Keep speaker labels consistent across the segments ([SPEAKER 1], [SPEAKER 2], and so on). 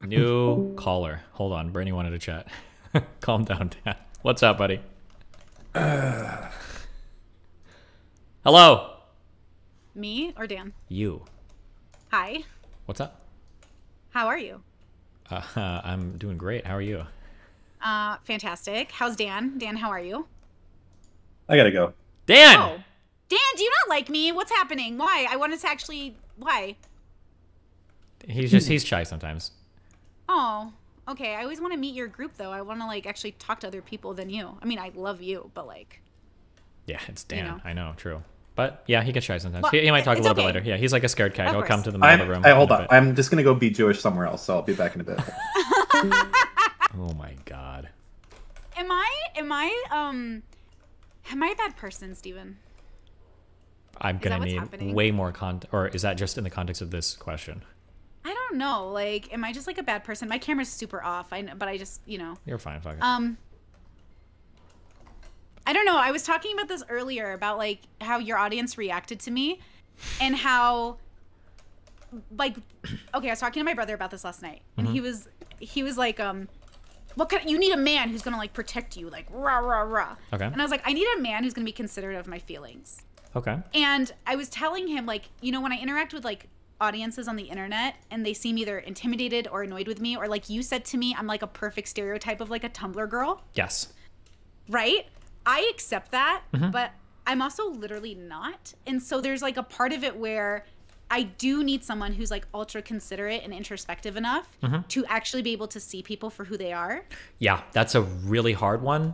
[SPEAKER 1] New caller. Hold on. Brittany wanted to chat. Calm down, Dan. What's up, buddy? Hello.
[SPEAKER 2] Me or Dan?
[SPEAKER 1] You.
[SPEAKER 2] Hi.
[SPEAKER 1] What's up?
[SPEAKER 2] How are you?
[SPEAKER 1] I'm doing great. How are you?
[SPEAKER 2] Fantastic. How's Dan? Dan, how are you?
[SPEAKER 3] I gotta go.
[SPEAKER 1] Dan!
[SPEAKER 2] Oh. Dan, do you not like me? What's happening? Why? I wanted to actually... Why?
[SPEAKER 1] He's shy sometimes.
[SPEAKER 2] Oh, okay. I always want to meet your group, though. I want to, like, actually talk to other people than you. I mean, I love you, but, like...
[SPEAKER 1] Yeah, it's Dan.
[SPEAKER 2] You know.
[SPEAKER 1] I know, true. But, yeah, he gets shy sometimes.
[SPEAKER 2] Well,
[SPEAKER 1] he might talk a little bit
[SPEAKER 2] okay.
[SPEAKER 1] later. Yeah, he's like a scared cat.
[SPEAKER 2] Of
[SPEAKER 1] He'll
[SPEAKER 2] course.
[SPEAKER 1] come to the middle of the room.
[SPEAKER 3] Hold on. I'm just gonna go be Jewish somewhere else, so I'll be back in a bit.
[SPEAKER 1] Oh, my God.
[SPEAKER 2] Am I a bad person, Steven?
[SPEAKER 1] I'm going to
[SPEAKER 2] what's
[SPEAKER 1] need
[SPEAKER 2] happening?
[SPEAKER 1] way more or is that just in the context of this question?
[SPEAKER 2] I don't know. Like, am I just, like, a bad person? My camera's super off, but I just, you know...
[SPEAKER 1] You're fine, fuck it.
[SPEAKER 2] I don't know. I was talking about this earlier about like how your audience reacted to me and how like okay, I was talking to my brother about this last night and he was like you need a man who's going to like protect you like rah rah rah.
[SPEAKER 1] Okay.
[SPEAKER 2] And I was like I need a man who's going to be considerate of my feelings.
[SPEAKER 1] Okay.
[SPEAKER 2] And I was telling him like, you know, when I interact with like audiences on the internet and they seem either intimidated or annoyed with me or like you said to me I'm like a perfect stereotype of like a Tumblr girl.
[SPEAKER 1] Yes.
[SPEAKER 2] Right? I accept that, but I'm also literally not. And so there's like a part of it where I do need someone who's like ultra considerate and introspective enough to actually be able to see people for who they are.
[SPEAKER 1] Yeah, that's a really hard one.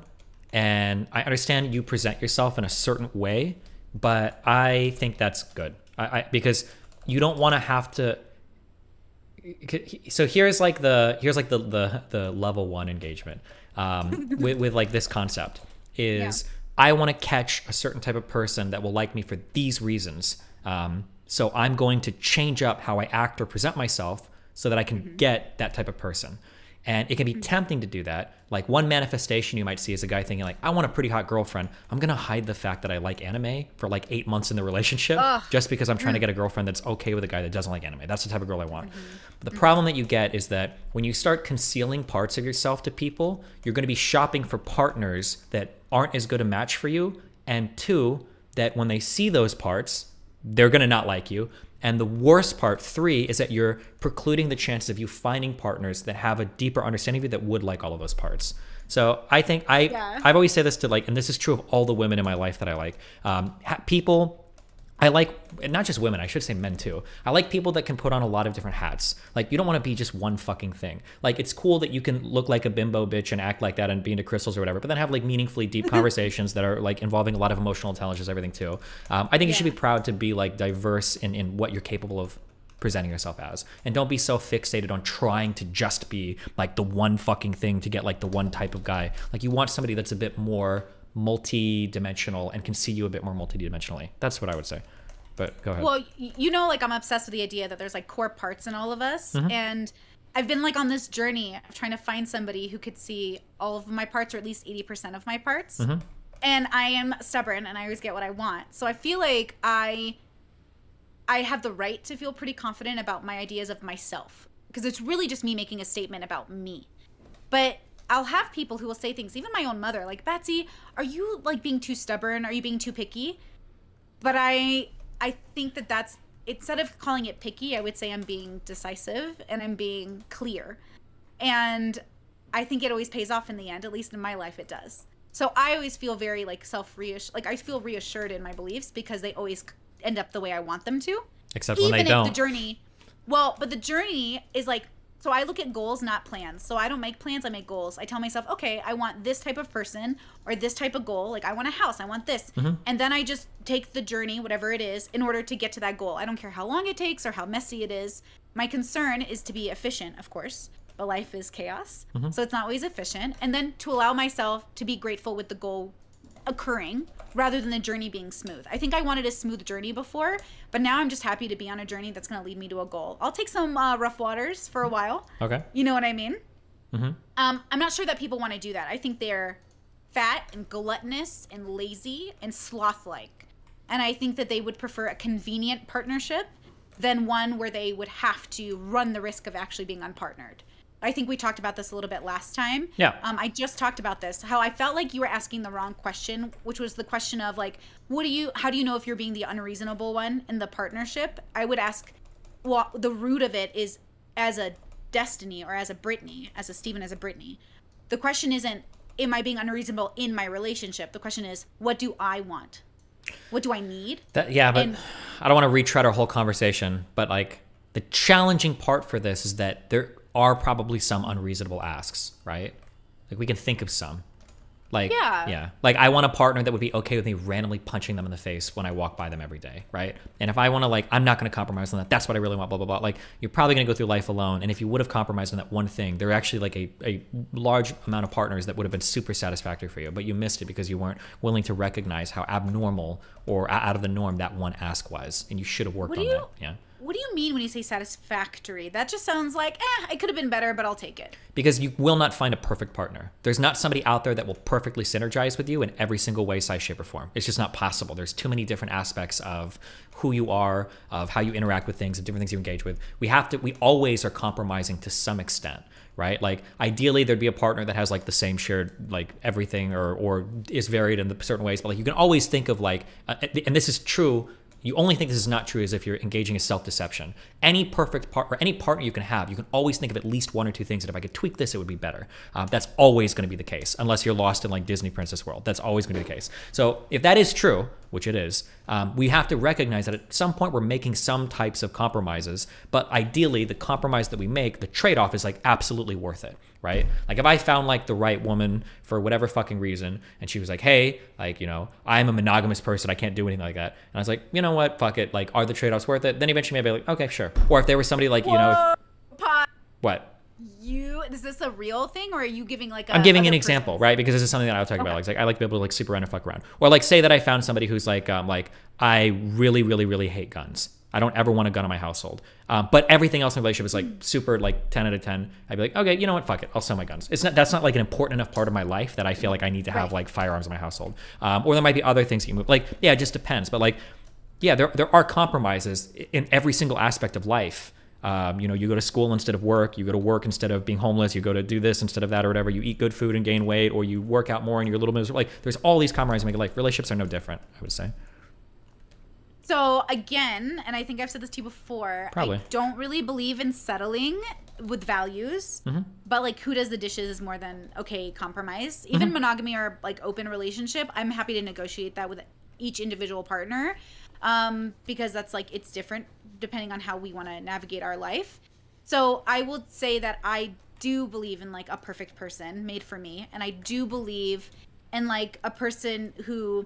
[SPEAKER 1] And I understand you present yourself in a certain way, but I think that's good. Because you don't want to have to. So here's the level 1 engagement with like this concept. Is I want to catch a certain type of person that will like me for these reasons. So I'm going to change up how I act or present myself so that I can get that type of person. And it can be tempting to do that. Like one manifestation you might see is a guy thinking like, I want a pretty hot girlfriend. I'm going to hide the fact that I like anime for like 8 months in the relationship just because I'm trying to get a girlfriend that's okay with a guy that doesn't like anime. That's the type of girl I want. But the problem that you get is that when you start concealing parts of yourself to people, you're going to be shopping for partners that aren't as good a match for you. And 2, that when they see those parts, they're going to not like you. And the worst part, 3, is that you're precluding the chances of you finding partners that have a deeper understanding of you that would like all of those parts. So I think I've always said this to like, and this is true of all the women in my life that I like. People, I like, not just women, I should say men too. I like people that can put on a lot of different hats. Like you don't want to be just one fucking thing. Like it's cool that you can look like a bimbo bitch and act like that and be into crystals or whatever, but then have like meaningfully deep conversations that are like involving a lot of emotional intelligence, everything too. I think you should be proud to be like diverse in what you're capable of presenting yourself as. And don't be so fixated on trying to just be like the one fucking thing to get like the one type of guy. Like you want somebody that's a bit more multi-dimensional and can see you a bit more multi-dimensionally. That's what I would say. But go ahead.
[SPEAKER 2] Well, you know, like I'm obsessed with the idea that there's like core parts in all of us. And I've been like on this journey of trying to find somebody who could see all of my parts or at least 80% of my parts. And I am stubborn and I always get what I want. So I feel like I have the right to feel pretty confident about my ideas of myself because it's really just me making a statement about me. But I'll have people who will say things, even my own mother, like, Betsy, are you like being too stubborn? Are you being too picky? But I think that that's, instead of calling it picky, I would say I'm being decisive and I'm being clear. And I think it always pays off in the end, at least in my life it does. So I always feel very like self-reassured, like I feel reassured in my beliefs because they always end up the way I want them to.
[SPEAKER 1] Except when they don't.
[SPEAKER 2] The journey, well, but the journey is like, so I look at goals, not plans. So I don't make plans, I make goals. I tell myself, okay, I want this type of person or this type of goal. Like I want a house, I want this. And then I just take the journey, whatever it is, in order to get to that goal. I don't care how long it takes or how messy it is. My concern is to be efficient, of course, but life is chaos. So it's not always efficient. And then to allow myself to be grateful with the goal occurring rather than the journey being smooth. I think I wanted a smooth journey before, but now I'm just happy to be on a journey that's going to lead me to a goal. I'll take some rough waters for a while.
[SPEAKER 1] Okay.
[SPEAKER 2] You know what I mean? I'm not sure that people want to do that. I think they're fat and gluttonous and lazy and sloth-like. And I think that they would prefer a convenient partnership than one where they would have to run the risk of actually being unpartnered. I think we talked about this a little bit last time.
[SPEAKER 1] Yeah.
[SPEAKER 2] I just talked about this, how I felt like you were asking the wrong question, which was the question of like, how do you know if you're being the unreasonable one in the partnership? I would ask, well, the root of it is as a Destiny or as a Brittany, as a Steven, as a Brittany. The question isn't, am I being unreasonable in my relationship? The question is, what do I want? What do I need?
[SPEAKER 1] But I don't want to retread our whole conversation, but like the challenging part for this is that there are probably some unreasonable asks, right? Like we can think of some. Like, like I want a partner that would be okay with me randomly punching them in the face when I walk by them every day, right? And if I want to, like, I'm not going to compromise on that. That's what I really want, blah, blah, blah. Like, you're probably going to go through life alone. And if you would have compromised on that one thing, there are actually like a large amount of partners that would have been super satisfactory for you, but you missed it because you weren't willing to recognize how abnormal or out of the norm that one ask was. And you should have worked on that. Yeah.
[SPEAKER 2] What do you mean when you say satisfactory? That just sounds like, it could have been better, but I'll take it.
[SPEAKER 1] Because you will not find a perfect partner. There's not somebody out there that will perfectly synergize with you in every single way, size, shape, or form. It's just not possible. There's too many different aspects of who you are, of how you interact with things, of different things you engage with. We always are compromising to some extent, right? Like ideally there'd be a partner that has like the same shared like everything or is varied in certain ways, but like you can always think of like, and this is true. You only think this is not true is if you're engaging in self-deception. Any perfect part or any partner you can have, you can always think of at least one or two things that if I could tweak this, it would be better. That's always going to be the case, unless you're lost in like Disney Princess World. That's always going to be the case. So if that is true, which it is, we have to recognize that at some point we're making some types of compromises, but ideally the compromise that we make, the trade-off is like absolutely worth it, right? Like if I found like the right woman for whatever fucking reason, and she was like, hey, like, you know, I'm a monogamous person, I can't do anything like that. And I was like, you know what, fuck it, like, are the trade-offs worth it? Then eventually maybe like, okay, sure. Or if there was somebody like, you know, what?
[SPEAKER 2] Is this a real thing, or are you giving like a...
[SPEAKER 1] I'm giving an example, right? Because this is something that I'll talk about. Like I like to be able to like sleep around and fuck around. Or like say that I found somebody who's like I really, really, really hate guns. I don't ever want a gun in my household. But everything else in the relationship is like super like 10 out of 10. I'd be like, okay, you know what? Fuck it. I'll sell my guns. That's not like an important enough part of my life that I feel like I need to have like firearms in my household. Or there might be other things that you move. Like, yeah, it just depends. But like, yeah, there are compromises in every single aspect of life. You know, you go to school instead of work, you go to work instead of being homeless, you go to do this instead of that or whatever, you eat good food and gain weight, or you work out more and you're a little miserable. Like there's all these compromises in life. Relationships are no different, I would say.
[SPEAKER 2] So again, and I think I've said this to you before,
[SPEAKER 1] probably.
[SPEAKER 2] I don't really believe in settling with values, but like who does the dishes is more than okay compromise. Even monogamy or like open relationship, I'm happy to negotiate that with each individual partner, because that's like, it's different depending on how we want to navigate our life. So I will say that I do believe in like a perfect person made for me, and I do believe in like a person who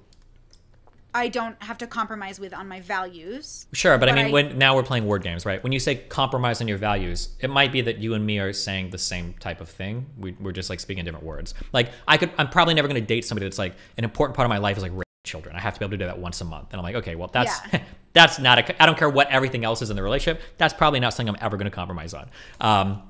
[SPEAKER 2] I don't have to compromise with on my values.
[SPEAKER 1] Sure, but I mean, now we're playing word games, right? When you say compromise on your values, it might be that you and me are saying the same type of thing. We're just like speaking different words. Like I'm probably never going to date somebody that's like an important part of my life is like children. I have to be able to do that once a month. And I'm like, okay, well that's that's not I don't care what everything else is in the relationship. That's probably not something I'm ever going to compromise on.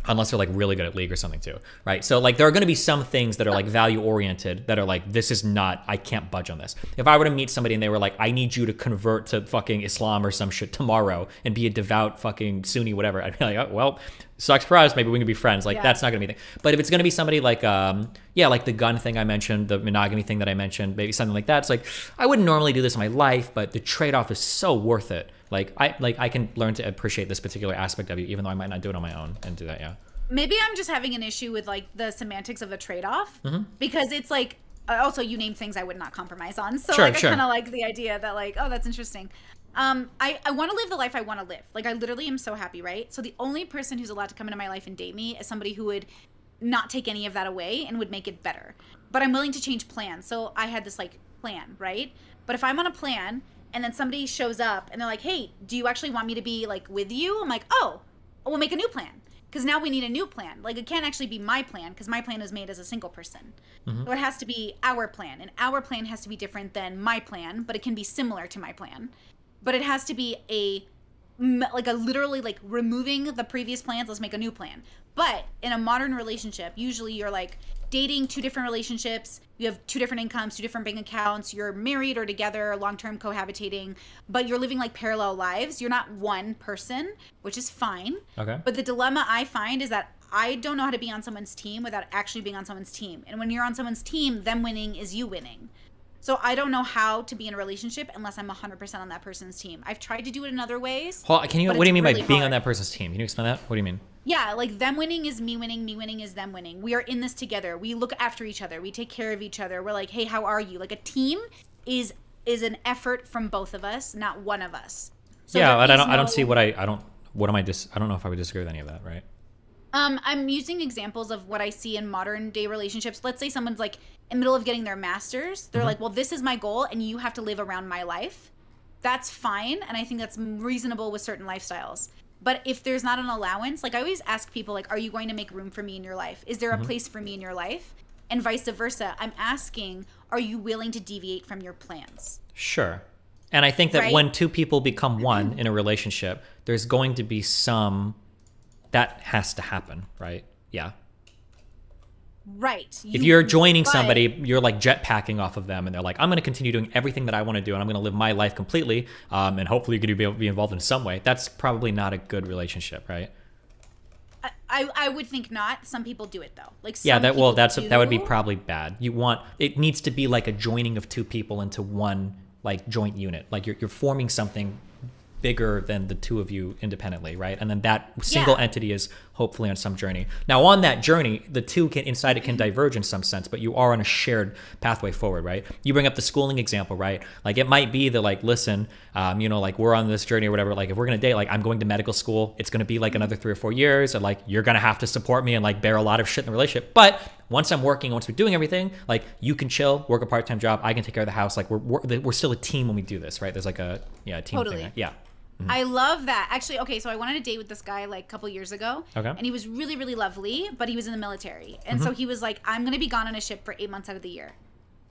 [SPEAKER 1] Unless they're like really good at League or something too, right? So like there are going to be some things that are like value oriented that are like, this is not, I can't budge on this. If I were to meet somebody and they were like, I need you to convert to fucking Islam or some shit tomorrow and be a devout fucking Sunni, whatever, I'd be like, oh, well, sucks for us. Maybe we can be friends. Like that's not going to be the thing. But if it's going to be somebody like, like the gun thing I mentioned, the monogamy thing that I mentioned, maybe something like that. It's like, I wouldn't normally do this in my life, but the trade-off is so worth it. I can learn to appreciate this particular aspect of you, even though I might not do it on my own and do that. Yeah.
[SPEAKER 2] Maybe I'm just having an issue with like the semantics of a trade-off, because it's like, also you name things I would not compromise on. So I kind of like the idea that like, oh, that's interesting. I want to live the life I want to live. Like I literally am so happy, right? So the only person who's allowed to come into my life and date me is somebody who would not take any of that away and would make it better. But I'm willing to change plans. So I had this like plan, right? But if I'm on a plan and then somebody shows up and they're like, hey, do you actually want me to be like with you? I'm like, oh, we'll make a new plan. Because now we need a new plan. Like it can't actually be my plan because my plan is made as a single person. So it has to be our plan. And our plan has to be different than my plan, but it can be similar to my plan. But it has to be a like a literally like removing the previous plans, let's make a new plan. But in a modern relationship, usually you're like dating 2 different relationships, you have 2 different incomes, 2 different bank accounts, you're married or together, long-term cohabitating, but you're living like parallel lives. You're not one person, which is fine.
[SPEAKER 1] Okay.
[SPEAKER 2] But the dilemma I find is that I don't know how to be on someone's team without actually being on someone's team. And when you're on someone's team, them winning is you winning. So I don't know how to be in a relationship unless I'm 100% on that person's team. I've tried to do it in other ways.
[SPEAKER 1] What do you mean
[SPEAKER 2] really
[SPEAKER 1] by being
[SPEAKER 2] hard.
[SPEAKER 1] on that person's team? Can you explain that? What do you mean?
[SPEAKER 2] Yeah, like them winning is me winning is them winning. We are in this together. We look after each other. We take care of each other. We're like, hey, how are you? Like a team is an effort from both of us, not one of us. So
[SPEAKER 1] yeah, but I don't see what I don't know if I would disagree with any of that, right?
[SPEAKER 2] I'm using examples of what I see in modern day relationships. Let's say someone's like in the middle of getting their master's. They're like, well, this is my goal and you have to live around my life. That's fine. And I think that's reasonable with certain lifestyles. But if there's not an allowance, like I always ask people, like, are you going to make room for me in your life? Is there a place for me in your life? And vice versa. I'm asking, are you willing to deviate from your plans?
[SPEAKER 1] Sure. And I think that
[SPEAKER 2] Right?
[SPEAKER 1] when 2 people become one in a relationship, there's going to be some that has to happen, right? Yeah.
[SPEAKER 2] Right.
[SPEAKER 1] If you're joining somebody, you're like jetpacking off of them and they're like, I'm going to continue doing everything that I want to do and I'm going to live my life completely. And hopefully you're going to be able to be involved in some way. That's probably not a good relationship, right?
[SPEAKER 2] I would think not. Some people do it though. Like
[SPEAKER 1] Yeah, that would be
[SPEAKER 2] do.
[SPEAKER 1] probably bad. It needs to be like a joining of 2 people into one like joint unit. Like you're forming something bigger than the 2 of you independently, right? And then that single entity is hopefully on some journey. Now on that journey, the 2 can diverge in some sense, but you are on a shared pathway forward, right? You bring up the schooling example, right? Like it might be that like, listen, like we're on this journey or whatever, like if we're gonna date, like I'm going to medical school, it's gonna be like another 3 or 4 years, and like you're gonna have to support me and like bear a lot of shit in the relationship. But once we're doing everything, like you can chill, work a part-time job, I can take care of the house, like we're still a team when we do this, right? There's like a team thing. Yeah.
[SPEAKER 2] I love that. Actually, okay, so I went on a date with this guy like a couple years ago.
[SPEAKER 1] Okay.
[SPEAKER 2] And he was really, really lovely, but he was in the military. And so he was like, I'm going to be gone on a ship for 8 months out of the year.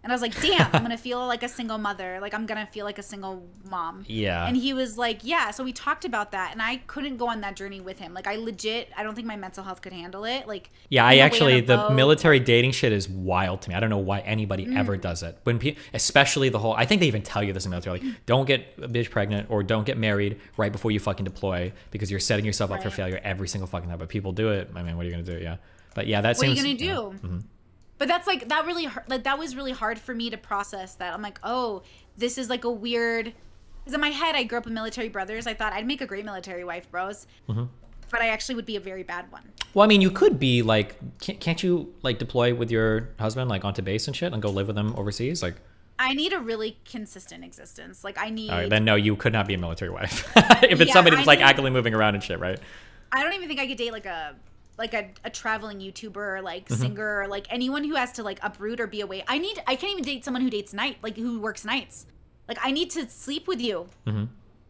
[SPEAKER 2] And I was like, damn, I'm going to feel like a single mother. Like, I'm going to feel like a single mom.
[SPEAKER 1] Yeah.
[SPEAKER 2] And he was like, yeah. So we talked about that. And I couldn't go on that journey with him. Like, I don't think my mental health could handle it. Like,
[SPEAKER 1] yeah, the military dating shit is wild to me. I don't know why anybody ever does it. Especially I think they even tell you this in the military, like, don't get a bitch pregnant or don't get married right before you fucking deploy because you're setting yourself up for failure every single fucking time. But people do it. I mean, what are you going to do? Yeah. But yeah,
[SPEAKER 2] what are you going to do? But that's like, that was really hard for me to process that. I'm like, oh, this is like a weird, because in my head, I grew up with military brothers. I thought I'd make a great military wife, bros. But I actually would be a very bad one.
[SPEAKER 1] Well, I mean, you could be like, can't you like deploy with your husband, like onto base and shit and go live with them overseas? Like,
[SPEAKER 2] I need a really consistent existence. Like I need.
[SPEAKER 1] All right, then no, you could not be a military wife. If it's somebody that's like actively moving around and shit, right?
[SPEAKER 2] I don't even think I could date like a traveling YouTuber or like singer or like anyone who has to like uproot or be away. I can't even date someone who dates who works nights. Like I need to sleep with you.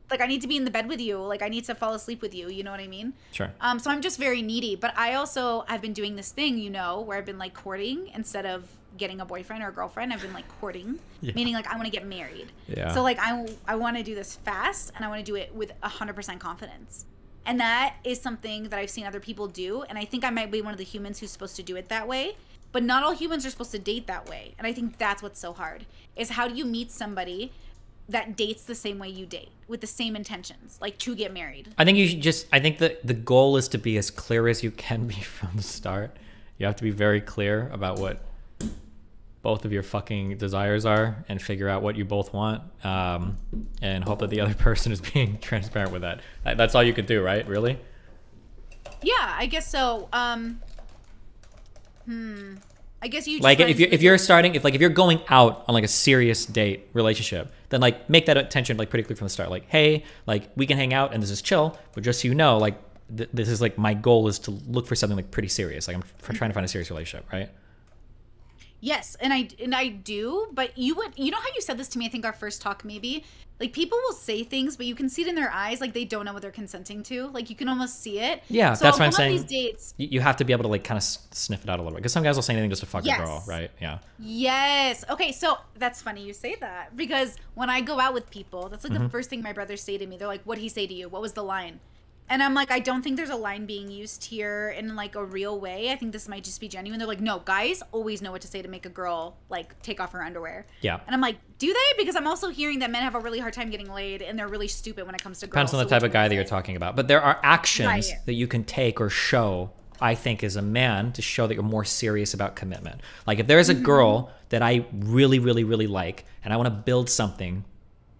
[SPEAKER 2] Like I need to be in the bed with you. Like I need to fall asleep with you. You know what I mean?
[SPEAKER 1] Sure.
[SPEAKER 2] So I'm just very needy. But I also have been doing this thing, where I've been like courting instead of getting a boyfriend or a girlfriend. I've been like courting, meaning like I want to get married.
[SPEAKER 1] Yeah.
[SPEAKER 2] So like I want to do this fast and I want to do it with 100% confidence. And that is something that I've seen other people do. And I think I might be one of the humans who's supposed to do it that way. But not all humans are supposed to date that way. And I think that's what's so hard, is how do you meet somebody that dates the same way you date with the same intentions, like to get married?
[SPEAKER 1] I think I think that the goal is to be as clear as you can be from the start. You have to be very clear about what both of your fucking desires are and figure out what you both want, and hope that the other person is being transparent with that. That's all you could do, right? Really?
[SPEAKER 2] Yeah, I guess so. I guess you just
[SPEAKER 1] like if you're going out on like a serious date relationship, then like make that intention like pretty clear from the start. Like, hey, like we can hang out and this is chill, but just so you know, like this is like my goal is to look for something like pretty serious. Like I'm trying to find a serious relationship, right?
[SPEAKER 2] Yes, and I do, but you know how you said this to me, I think our first talk maybe, like people will say things, but you can see it in their eyes, like they don't know what they're consenting to. Like you can almost see it.
[SPEAKER 1] Yeah,
[SPEAKER 2] so
[SPEAKER 1] that's
[SPEAKER 2] I'll
[SPEAKER 1] what I'm
[SPEAKER 2] go on
[SPEAKER 1] saying.
[SPEAKER 2] These dates.
[SPEAKER 1] You have to be able to like kind of sniff it out a little bit, because some guys will say anything just to fuck a girl, right? Yeah.
[SPEAKER 2] Yes. Okay, so that's funny you say that, because when I go out with people, that's like the first thing my brothers say to me. They're like, "What'd he say to you? What was the line?" And I'm like, I don't think there's a line being used here in like a real way. I think this might just be genuine. They're like, no, guys always know what to say to make a girl like take off her underwear.
[SPEAKER 1] Yeah.
[SPEAKER 2] And I'm like, do they? Because I'm also hearing that men have a really hard time getting laid and they're really stupid when it comes to girls.
[SPEAKER 1] Depends on the type of guy that you're talking about. But there are actions that you can take or show, I think, as a man to show that you're more serious about commitment. Like if there's a girl that I really, really, really like and I want to build something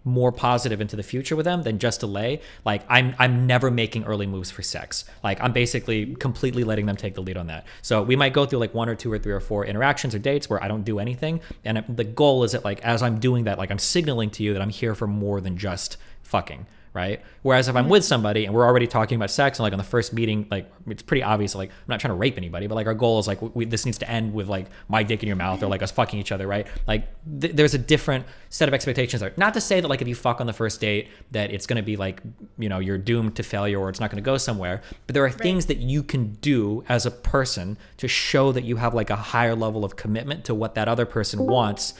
[SPEAKER 1] more positive into the future with them than just to lay, like I'm never making early moves for sex. Like I'm basically completely letting them take the lead on that. So we might go through like 1 or 2 or 3 or 4 interactions or dates where I don't do anything, and the goal is that like as I'm doing that, like I'm signaling to you that I'm here for more than just fucking, right? Whereas if I'm with somebody and we're already talking about sex and like on the first meeting, like it's pretty obvious, like I'm not trying to rape anybody, but like our goal is like this needs to end with like my dick in your mouth or like us fucking each other, right? Like there's a different set of expectations there. Not to say that like if you fuck on the first date that it's going to be like, you know, you're doomed to failure or it's not going to go somewhere, but there are things that you can do as a person to show that you have like a higher level of commitment to what that other person wants,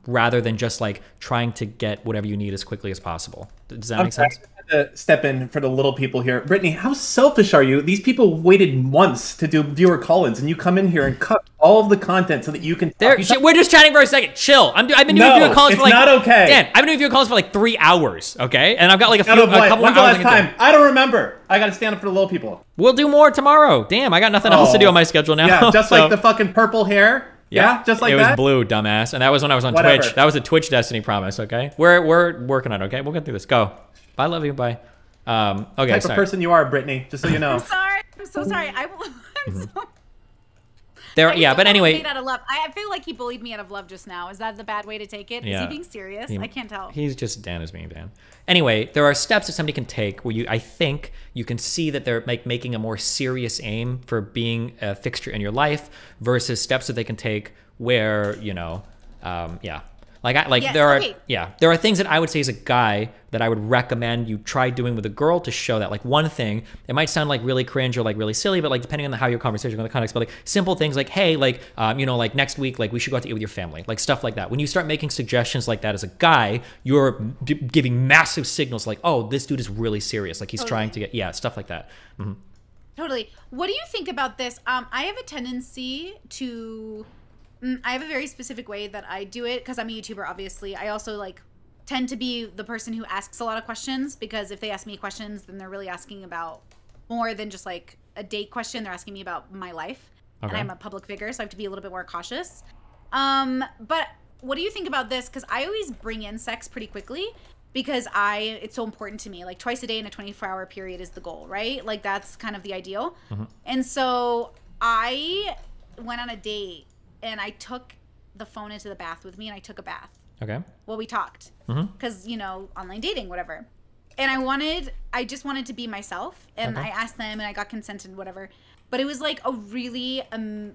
[SPEAKER 1] rather than just like trying to get whatever you need as quickly as possible. Does that make sense?
[SPEAKER 3] To step in for the little people here. Brittany, how selfish are you? These people waited months to do viewer call-ins, and you come in here and cut all of the content so that you can...
[SPEAKER 1] We're just chatting for a second. Chill. I've been doing viewer calls for like...
[SPEAKER 3] not okay.
[SPEAKER 1] Dan, I've been doing viewer calls for like 3 hours, okay? And I've got like a couple
[SPEAKER 3] When's
[SPEAKER 1] of
[SPEAKER 3] the
[SPEAKER 1] hours.
[SPEAKER 3] last time? I don't remember. I got to stand up for the little people.
[SPEAKER 1] We'll do more tomorrow. Damn, I got nothing else to do on my schedule now.
[SPEAKER 3] Yeah, just like the fucking purple hair. Yeah, just like that.
[SPEAKER 1] It was blue, dumbass. And that was when I was on Twitch. That was a Twitch Destiny promise, okay? We're working on it, okay? We'll get through this. Go. Bye, love you. Bye. Okay,
[SPEAKER 3] type of person you are, Brittany, just so you know.
[SPEAKER 2] I'm sorry. I'm so sorry. I'm so...
[SPEAKER 1] But anyway,
[SPEAKER 2] out of love. I feel like he bullied me out of love just now. Is that the bad way to take it?
[SPEAKER 1] Yeah.
[SPEAKER 2] Is he being serious? I can't tell.
[SPEAKER 1] He's just Dan is being Dan. Anyway, there are steps that somebody can take where I think you can see that they're making a more serious aim for being a fixture in your life versus steps that they can take where, you know, there are things that I would say as a guy that I would recommend you try doing with a girl to show that. Like one thing, it might sound like really cringe or like really silly, but like depending on how your conversation going, the context, but like simple things like, hey, like, you know, like next week, like we should go out to eat with your family, like stuff like that. When you start making suggestions like that as a guy, you're giving massive signals like, oh, this dude is really serious. Like he's trying to get, stuff like that. Mm-hmm.
[SPEAKER 2] Totally. What do you think about this? I have a tendency to... I have a very specific way that I do it because I'm a YouTuber, obviously. I also like tend to be the person who asks a lot of questions, because if they ask me questions, then they're really asking about more than just like a date question. They're asking me about my life. Okay. And I'm a public figure, so I have to be a little bit more cautious. But what do you think about this? Because I always bring in sex pretty quickly because it's so important to me. Like twice a day in a 24-hour period is the goal, right? Like that's kind of the ideal. Mm-hmm. And so I went on a date and I took the phone into the bath with me and I took a bath. Okay. Well, we talked because, you know, online dating, whatever. And I just wanted to be myself. And I asked them and I got consent and whatever. But it was like a really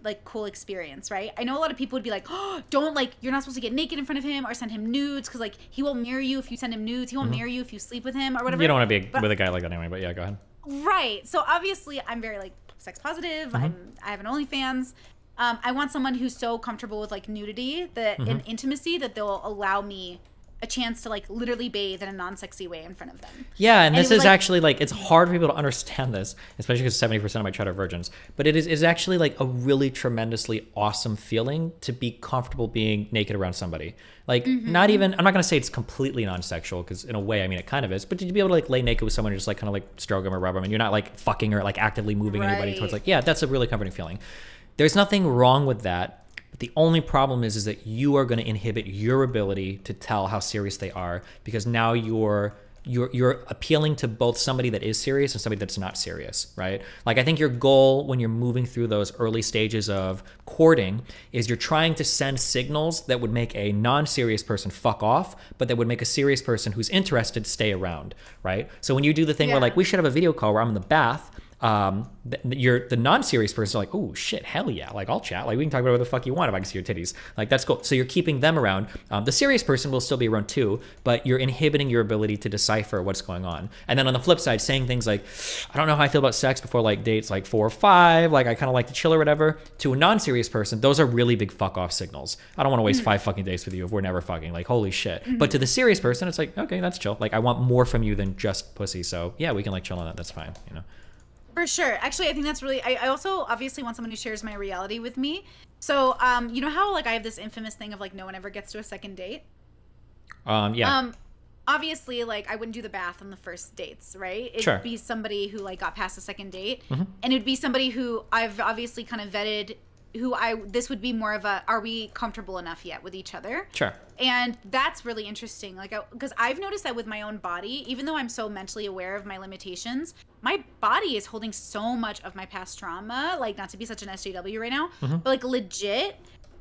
[SPEAKER 2] like cool experience, right? I know a lot of people would be like, oh, don't like, you're not supposed to get naked in front of him or send him nudes because like he won't marry you if you send him nudes. He won't marry you if you sleep with him or whatever.
[SPEAKER 1] You don't want to be with a guy like that anyway, but yeah, go ahead.
[SPEAKER 2] Right. So obviously I'm very like sex positive. I have an OnlyFans. I want someone who's so comfortable with like nudity that and intimacy that they'll allow me a chance to like literally bathe in a non-sexy way in front of them.
[SPEAKER 1] Yeah, and this is like, actually like, it's hard for people to understand this, especially because 70% of my chat are virgins, but it is actually like a really tremendously awesome feeling to be comfortable being naked around somebody. Like not even, I'm not going to say it's completely non-sexual because in a way, I mean, it kind of is, but to be able to like lay naked with someone and just like kind of like stroke them or rub them and you're not like fucking or like actively moving anybody towards like, yeah, that's a really comforting feeling. There's nothing wrong with that. But the only problem is that you are going to inhibit your ability to tell how serious they are because now you're appealing to both somebody that is serious and somebody that's not serious, right? Like I think your goal when you're moving through those early stages of courting is you're trying to send signals that would make a non-serious person fuck off, but that would make a serious person who's interested stay around, right? So when you do the thing where like we should have a video call where I'm in the bath you're the non-serious person like, oh shit, hell yeah, like I'll chat, like we can talk about whatever the fuck you want if I can see your titties, like that's cool. So you're keeping them around. The serious person will still be around too, but you're inhibiting your ability to decipher what's going on. And then on the flip side, saying things like, I don't know how I feel about sex before like dates like 4 or 5, like I kind of like to chill or whatever, to a non-serious person, those are really big fuck off signals. I don't want to waste 5 fucking days with you if we're never fucking, like holy shit. But to the serious person, it's like, okay, that's chill, like I want more from you than just pussy, so yeah, we can like chill on that, that's fine, you know.
[SPEAKER 2] For sure. Actually, I think that's really, I also obviously want someone who shares my reality with me. So, you know how like I have this infamous thing of like no one ever gets to a second date?
[SPEAKER 1] Yeah.
[SPEAKER 2] Obviously, like I wouldn't do the bath on the first dates, right? It'd
[SPEAKER 1] Sure.
[SPEAKER 2] be somebody who like got past the second date, and it'd be somebody who I've obviously kind of vetted, this would be more of a, are we comfortable enough yet with each other?
[SPEAKER 1] Sure.
[SPEAKER 2] And that's really interesting, like, because I've noticed that with my own body, even though I'm so mentally aware of my limitations, my body is holding so much of my past trauma, like not to be such an SJW right now, but like legit,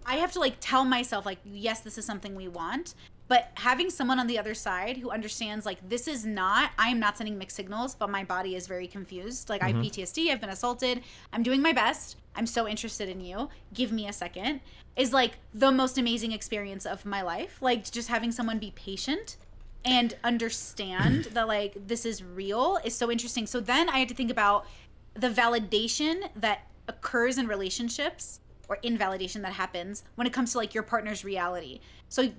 [SPEAKER 2] I have to like tell myself like, yes, this is something we want. But having someone on the other side who understands like, this is not, I am not sending mixed signals, but my body is very confused. Like I have PTSD, I've been assaulted, I'm doing my best, I'm so interested in you, give me a second, is like the most amazing experience of my life. Like just having someone be patient and understand that like, this is real is so interesting. So then I had to think about the validation that occurs in relationships, or invalidation that happens when it comes to like your partner's reality. So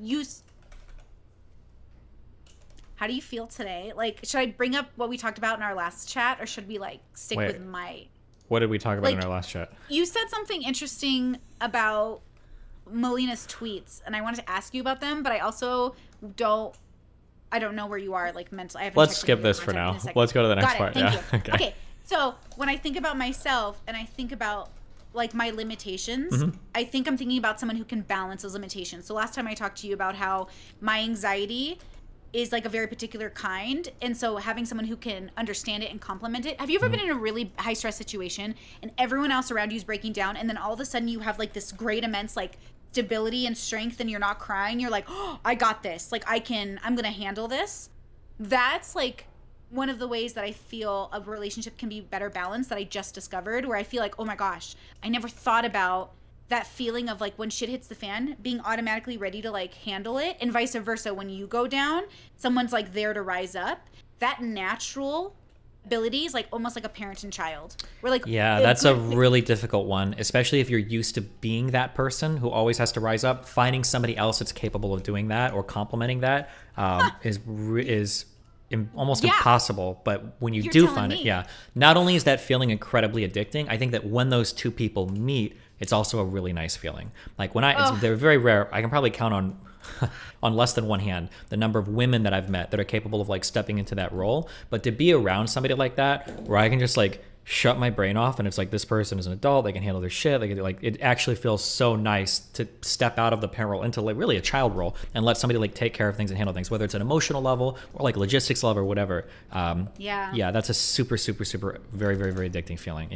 [SPEAKER 2] how do you feel today? Like, should I bring up what we talked about in our last chat, or should we like stick with my...
[SPEAKER 1] What did we talk about in our last chat?
[SPEAKER 2] You said something interesting about Melina's tweets, and I wanted to ask you about them, but I also don't know where you are like mentally.
[SPEAKER 1] Let's skip this for now. Let's go to the next part.
[SPEAKER 2] Thank you. Okay. So when I think about myself and I think about like my limitations, I think I'm thinking about someone who can balance those limitations. So last time I talked to you about how my anxiety is like a very particular kind, and so having someone who can understand it and complement it. Have you ever been in a really high stress situation and everyone else around you is breaking down, and then all of a sudden you have like this great immense like stability and strength, and you're not crying, you're like, oh, I got this, like I'm gonna handle this? That's like one of the ways that I feel a relationship can be better balanced, that I just discovered, where I feel like, oh my gosh, I never thought about that feeling of like when shit hits the fan, being automatically ready to like handle it, and vice versa. When you go down, someone's like there to rise up. That natural ability is like almost like a parent and child. We're like,
[SPEAKER 1] yeah, that's a really difficult one, especially if you're used to being that person who always has to rise up. Finding somebody else that's capable of doing that or complementing that is almost impossible. But when you do find it, not only is that feeling incredibly addicting, I think that when those two people meet, it's also a really nice feeling. Like when they're very rare. I can probably count on less than one hand the number of women that I've met that are capable of like stepping into that role. But to be around somebody like that, where I can just like shut my brain off, and it's like, this person is an adult, they can handle their shit, they can, like, it actually feels so nice to step out of the parent role into like really a child role and let somebody like take care of things and handle things, whether it's an emotional level or like logistics level or whatever. That's a super very very addicting feeling.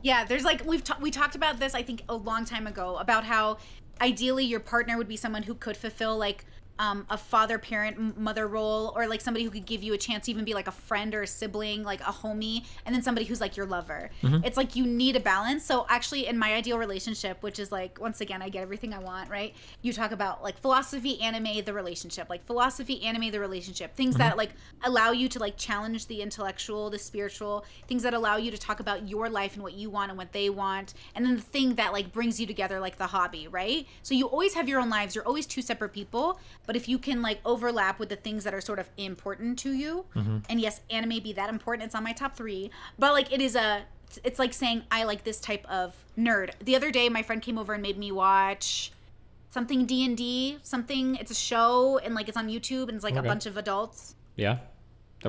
[SPEAKER 2] Yeah, there's like, we talked about this, I think, a long time ago, about how ideally your partner would be someone who could fulfill like a father, parent, mother role, or like somebody who could give you a chance to even be like a friend or a sibling, like a homie, and then somebody who's like your lover. It's like you need a balance. So actually in my ideal relationship, which is like, once again, I get everything I want, right? You talk about like philosophy, anime, the relationship, like philosophy, anime, the relationship, things that like allow you to like challenge the intellectual, the spiritual, things that allow you to talk about your life and what you want and what they want, and then the thing that like brings you together, like the hobby, right? So you always have your own lives, you're always two separate people, but if you can like overlap with the things that are sort of important to you, and yes, anime be that important, it's on my top 3, but like it's like saying I like this type of nerd. The other day my friend came over and made me watch something D&D, it's a show, and like it's on YouTube, and it's like a bunch of adults.
[SPEAKER 1] There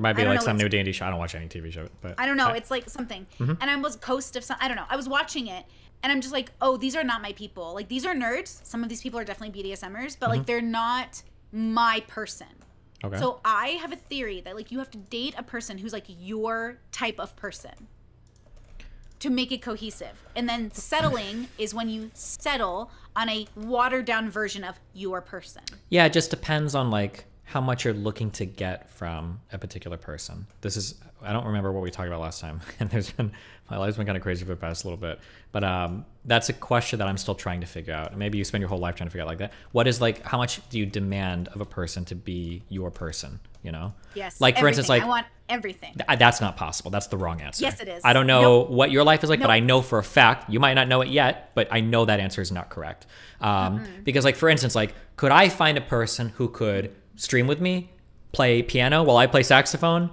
[SPEAKER 1] might be like some new D&D show. I don't watch any TV show, but
[SPEAKER 2] I don't know, it's like something. And I was host of some, I don't know, I was watching it, and I'm just like, oh, these are not my people. Like, these are nerds. Some of these people are definitely BDSMers, but like they're not my person. So I have a theory that like you have to date a person who's like your type of person to make it cohesive. And then settling is when you settle on a watered down version of your person.
[SPEAKER 1] Yeah, it just depends on like how much you're looking to get from a particular person. This is, I don't remember what we talked about last time. And my life's been kind of crazy for the past little bit. But that's a question that I'm still trying to figure out. Maybe you spend your whole life trying to figure out like that. What is like, how much do you demand of a person to be your person, you know?
[SPEAKER 2] Yes.
[SPEAKER 1] Like, for instance, like,
[SPEAKER 2] I want everything.
[SPEAKER 1] That's not possible. That's the wrong answer.
[SPEAKER 2] Yes, it is.
[SPEAKER 1] I don't know what your life is like, but I know for a fact, you might not know it yet, but I know that answer is not correct. Because like, for instance, like, could I find a person who could stream with me, play piano while I play saxophone,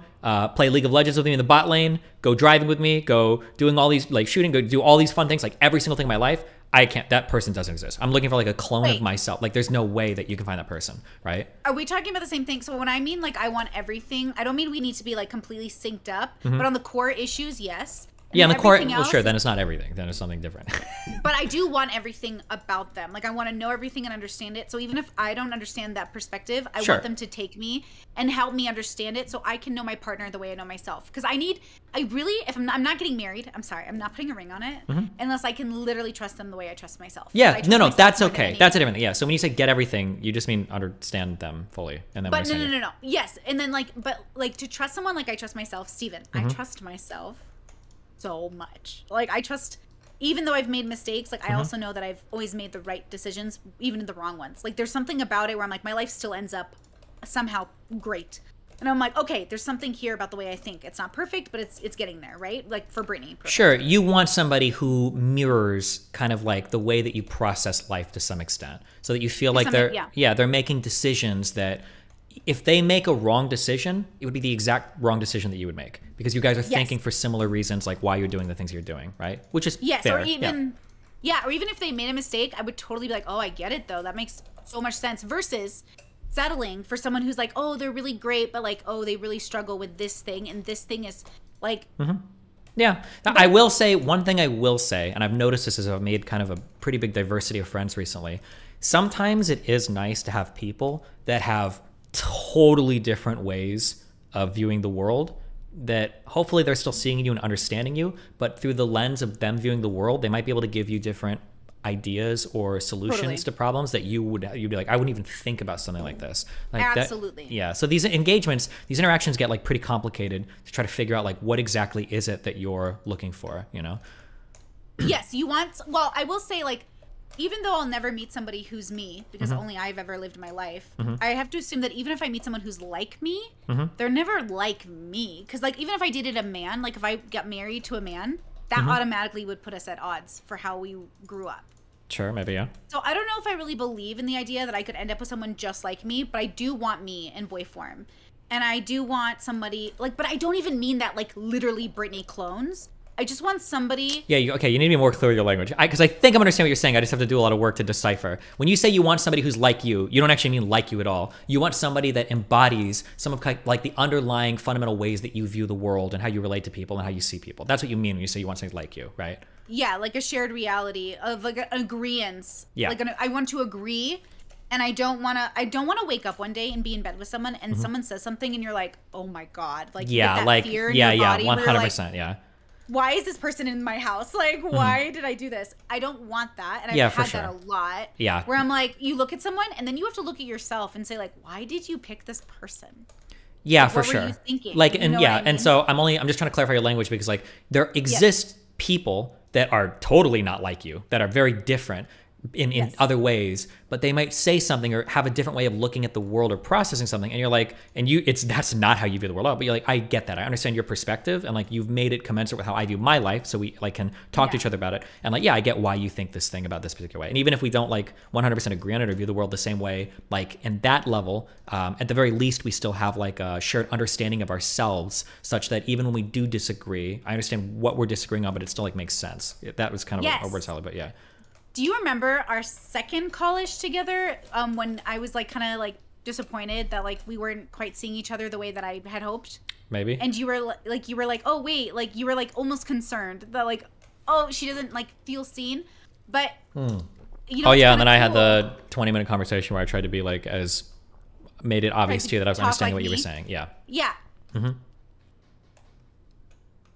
[SPEAKER 1] play League of Legends with me in the bot lane, go driving with me, go doing all these, like shooting, go do all these fun things, like every single thing in my life? I can't, that person doesn't exist. I'm looking for like a clone of myself. Like there's no way that you can find that person, right?
[SPEAKER 2] Are we talking about the same thing? So when I mean like I want everything, I don't mean we need to be like completely synced up, but on the core issues, yes. And
[SPEAKER 1] yeah, on the core,
[SPEAKER 2] else,
[SPEAKER 1] well, sure, then it's not everything. Then it's something different.
[SPEAKER 2] But I do want everything about them. Like I want to know everything and understand it. So even if I don't understand that perspective, I want them to take me and help me understand it so I can know my partner the way I know myself. Because if I'm not getting married, I'm sorry, I'm not putting a ring on it unless I can literally trust them the way I trust myself.
[SPEAKER 1] Yeah, no, that's okay. That's a different thing. Yeah, so when you say get everything, you just mean understand them fully. And then
[SPEAKER 2] but no. Yes, and then but to trust someone like I trust myself, Steven, I trust myself so much. Like I trust, even though I've made mistakes, like I also know that I've always made the right decisions, even in the wrong ones. Like there's something about it where I'm like, my life still ends up somehow great. And I'm like, okay, there's something here about the way I think. It's not perfect, but it's getting there, right? Like for Brittany. Perfect.
[SPEAKER 1] Sure, you want somebody who mirrors kind of like the way that you process life to some extent, so that you feel like they're making decisions that if they make a wrong decision, it would be the exact wrong decision that you would make, because you guys are thinking for similar reasons, like why you're doing the things you're doing, right? Which is fair.
[SPEAKER 2] Or even or even if they made a mistake, I would totally be like, oh, I get it though. That makes so much sense. Versus settling for someone who's like, oh, they're really great, but like, oh, they really struggle with this thing, and this thing is like.
[SPEAKER 1] Yeah, I will say one thing. I will say, and I've noticed this as I've made kind of a pretty big diversity of friends recently. Sometimes it is nice to have people that have totally different ways of viewing the world, that hopefully they're still seeing you and understanding you, but through the lens of them viewing the world, they might be able to give you different ideas or solutions to problems that you'd be like, I wouldn't even think about something like this. Like
[SPEAKER 2] absolutely.
[SPEAKER 1] So these engagements, these interactions get like pretty complicated to try to figure out like what exactly is it that you're looking for, you know?
[SPEAKER 2] Yes, you want, well, I will say like, even though I'll never meet somebody who's me, because only I've ever lived my life, I have to assume that even if I meet someone who's like me, they're never like me. Because like even if I dated a man, like if I got married to a man, that automatically would put us at odds for how we grew up.
[SPEAKER 1] Sure, maybe, yeah.
[SPEAKER 2] So I don't know if I really believe in the idea that I could end up with someone just like me, but I do want me in boy form. And I do want somebody, like, but I don't even mean that like literally Brittany clones. I just want somebody. Yeah,
[SPEAKER 1] you need to be more clear with your language. Because I think I'm understanding what you're saying. I just have to do a lot of work to decipher. When you say you want somebody who's like you don't actually mean like you at all. You want somebody that embodies some of like the underlying fundamental ways that you view the world and how you relate to people and how you see people. That's what you mean when you say you want something like you, right?
[SPEAKER 2] Yeah, like a shared reality of like an agreeance. Yeah. Like I want to agree, and I don't want to wake up one day and be in bed with someone and someone says something and you're like, oh my god, like you get that fear in your body
[SPEAKER 1] 100%, yeah.
[SPEAKER 2] Why is this person in my house? Like, why did I do this? I don't want that. And I've had that a lot. Yeah. Where I'm like, you look at someone and then you have to look at yourself and say like, why did you pick this person?
[SPEAKER 1] Yeah,
[SPEAKER 2] like,
[SPEAKER 1] for sure.
[SPEAKER 2] What were you thinking?
[SPEAKER 1] Like, and yeah. And so I'm just trying to clarify your language, because like there exist people that are totally not like you, that are very different in other ways, but they might say something or have a different way of looking at the world or processing something, and you're like, that's not how you view the world, but you're like, I get that, I understand your perspective, and like you've made it commensurate with how I view my life, so we like can talk to each other about it, and like, I get why you think this thing about this particular way, and even if we don't like 100% agree on it or view the world the same way, like in that level, at the very least, we still have like a shared understanding of ourselves, such that even when we do disagree, I understand what we're disagreeing on, but it still like makes sense. That was kind of a word salad, but yeah.
[SPEAKER 2] Do you remember our second college together, when I was like kind of like disappointed that like we weren't quite seeing each other the way that I had hoped?
[SPEAKER 1] Maybe.
[SPEAKER 2] And you were like, oh wait, like you were like almost concerned that like, oh, she doesn't like feel seen, but you know.
[SPEAKER 1] Oh yeah, and then I had the 20-minute conversation where I tried to be like made it obvious to you that I was understanding what you were saying. Yeah.
[SPEAKER 2] Yeah.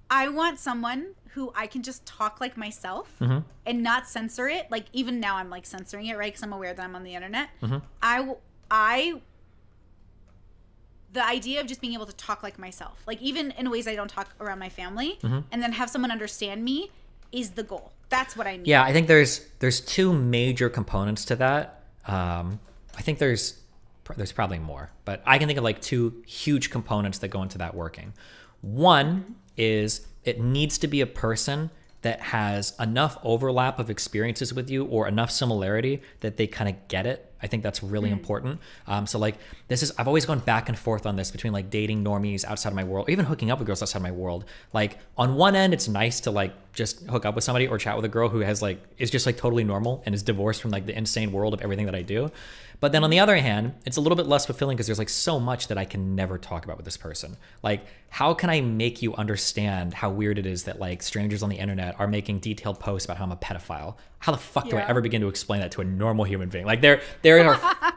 [SPEAKER 2] I want someone who I can just talk like myself and not censor it. Like even now I'm like censoring it, right? Because I'm aware that I'm on the internet. I the idea of just being able to talk like myself, like even in ways I don't talk around my family, and then have someone understand me is the goal. That's what I mean.
[SPEAKER 1] Yeah, I think there's two major components to that. I think there's probably more, but I can think of like two huge components that go into that working. One is it needs to be a person that has enough overlap of experiences with you or enough similarity that they kind of get it. I think that's really important. So like I've always gone back and forth on this between like dating normies outside of my world, or even hooking up with girls outside of my world. Like on one end, it's nice to like just hook up with somebody or chat with a girl who has like, is just like totally normal and is divorced from like the insane world of everything that I do. But then on the other hand, it's a little bit less fulfilling because there's like so much that I can never talk about with this person. Like, how can I make you understand how weird it is that like strangers on the internet are making detailed posts about how I'm a pedophile? How the fuck do I ever begin to explain that to a normal human being? Like there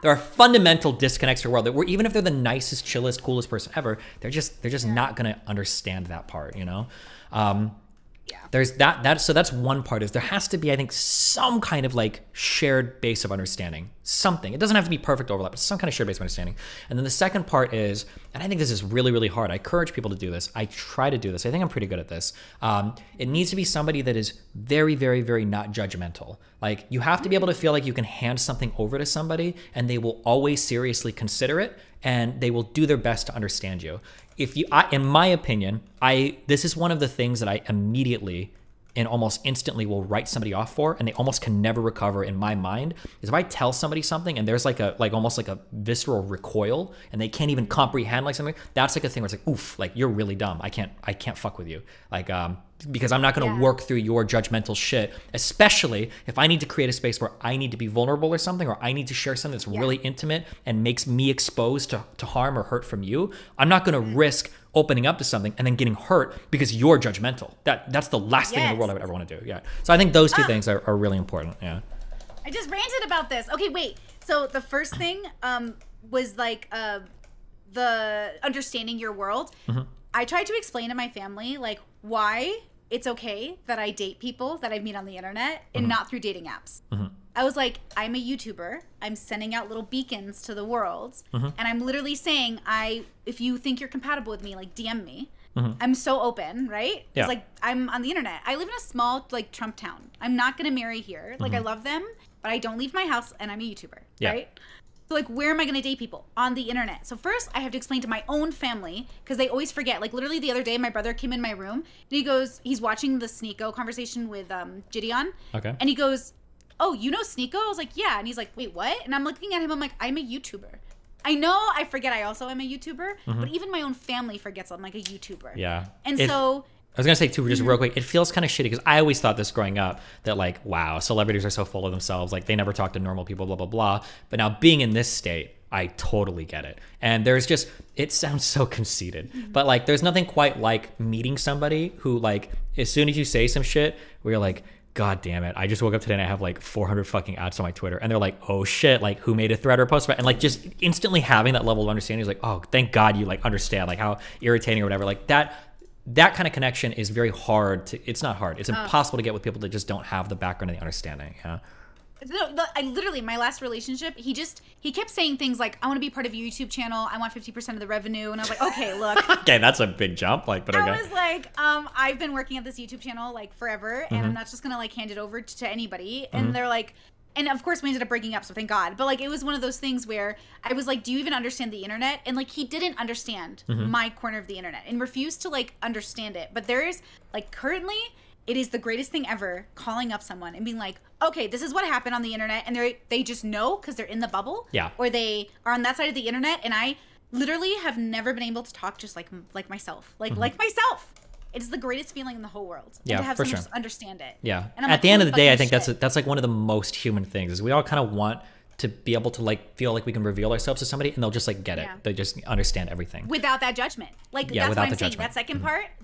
[SPEAKER 1] are fundamental disconnects to your world that where even if they're the nicest, chillest, coolest person ever, they're just not gonna understand that part, you know? There's so that's one part, is there has to be, I think, some kind of like shared base of understanding, something. It doesn't have to be perfect overlap, but some kind of shared base of understanding. And then the second part is, and I think this is really, really hard. I encourage people to do this. I try to do this. I think I'm pretty good at this. It needs to be somebody that is very, very, very not judgmental. Like you have to be able to feel like you can hand something over to somebody and they will always seriously consider it and they will do their best to understand you. In my opinion, this is one of the things that I immediately and almost instantly will write somebody off for, and they almost can never recover in my mind, is if I tell somebody something and there's almost like a visceral recoil and they can't even comprehend like something, that's like a thing where it's like, oof, like you're really dumb. I can't fuck with you. Like, because I'm not going to work through your judgmental shit, especially if I need to create a space where I need to be vulnerable or something, or I need to share something that's really intimate and makes me exposed to harm or hurt from you. I'm not going to risk opening up to something and then getting hurt because you're judgmental. That's the last thing in the world I would ever want to do. Yeah. So I think those two things are really important. Yeah.
[SPEAKER 2] I just ranted about this. Okay, wait. So the first thing was like the understanding your world. I tried to explain to my family like why it's okay that I date people that I meet on the internet and not through dating apps. I was like, I'm a YouTuber. I'm sending out little beacons to the world. And I'm literally saying, if you think you're compatible with me, like DM me. I'm so open, right? It's like, I'm on the internet. I live in a small like Trump town. I'm not going to marry here. Like I love them, but I don't leave my house and I'm a YouTuber, right? So like, where am I going to date people? On the internet. So first I have to explain to my own family because they always forget. Like literally the other day, my brother came in my room and he's watching the Sneeko conversation with Gideon. Okay. And he goes, oh, you know Sneeko? I was like, yeah. And he's like, wait, what? And I'm looking at him. I'm like, I'm a YouTuber. I know I forget I also am a YouTuber, but even my own family forgets I'm like a YouTuber. Yeah. And so...
[SPEAKER 1] I was going to say too, just real quick, it feels kind of shitty because I always thought this growing up that like, wow, celebrities are so full of themselves. Like they never talk to normal people, blah, blah, blah. But now being in this state, I totally get it. And it sounds so conceited, but like, there's nothing quite like meeting somebody who like, as soon as you say some shit, we're like, God damn it. I just woke up today and I have like 400 fucking ads on my Twitter. And they're like, oh shit, like who made a thread or post about it? And like just instantly having that level of understanding is like, oh, thank God you like understand like how irritating or whatever. Like that kind of connection is very hard it's not hard. It's impossible to get with people that just don't have the background and the understanding. Yeah.
[SPEAKER 2] No, I literally, my last relationship, he kept saying things like, I want to be part of your YouTube channel. I want 50% of the revenue. And I was like, okay, look.
[SPEAKER 1] Okay, that's a big jump. Like, but okay.
[SPEAKER 2] I was like, I've been working at this YouTube channel like forever and I'm not just going to like hand it over to anybody. And they're like, and of course we ended up breaking up, so thank God. But like, it was one of those things where I was like, do you even understand the internet? And like, he didn't understand my corner of the internet and refused to like understand it. But there's like, currently, it is the greatest thing ever calling up someone and being like, okay, this is what happened on the internet. And they just know because they're in the bubble. Yeah. Or they are on that side of the internet. And I literally have never been able to talk just like myself. Like myself. It's the greatest feeling in the whole world.
[SPEAKER 1] Yeah,
[SPEAKER 2] to have
[SPEAKER 1] for
[SPEAKER 2] someone
[SPEAKER 1] sure.
[SPEAKER 2] just understand it.
[SPEAKER 1] Yeah. And at the end of the day, I think that's like one of the most human things is we all kind of want to be able to like feel like we can reveal ourselves to somebody and they'll just like get it. They just understand everything.
[SPEAKER 2] Without that judgment. Like that's what I'm saying.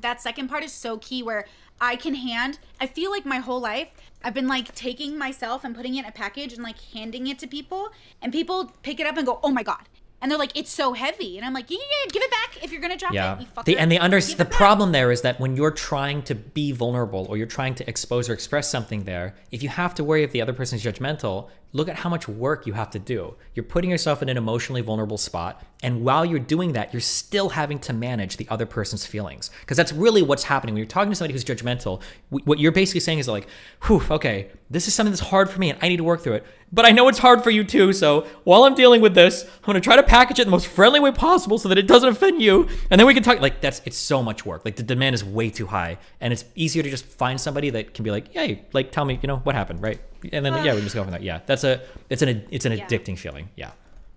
[SPEAKER 2] That second part is so key where I feel like my whole life I've been like taking myself and putting it in a package and like handing it to people and people pick it up and go, oh my God. And they're like, it's so heavy. And I'm like, yeah, give it back if you're going to drop it. You fucker.
[SPEAKER 1] The problem there is that when you're trying to be vulnerable or you're trying to expose or express something there, if you have to worry if the other person is judgmental, look at how much work you have to do. You're putting yourself in an emotionally vulnerable spot. And while you're doing that, you're still having to manage the other person's feelings. Because that's really what's happening. When you're talking to somebody who's judgmental, what you're basically saying is like, whew, okay, this is something that's hard for me and I need to work through it. But I know it's hard for you too. So while I'm dealing with this, I'm going to try to package it in the most friendly way possible so that it doesn't offend you. And then we can talk. Like, it's so much work. Like, the demand is way too high. And it's easier to just find somebody that can be like, hey, like, tell me, what happened, right? And then, we just go from that. Yeah, it's an addicting feeling. Yeah.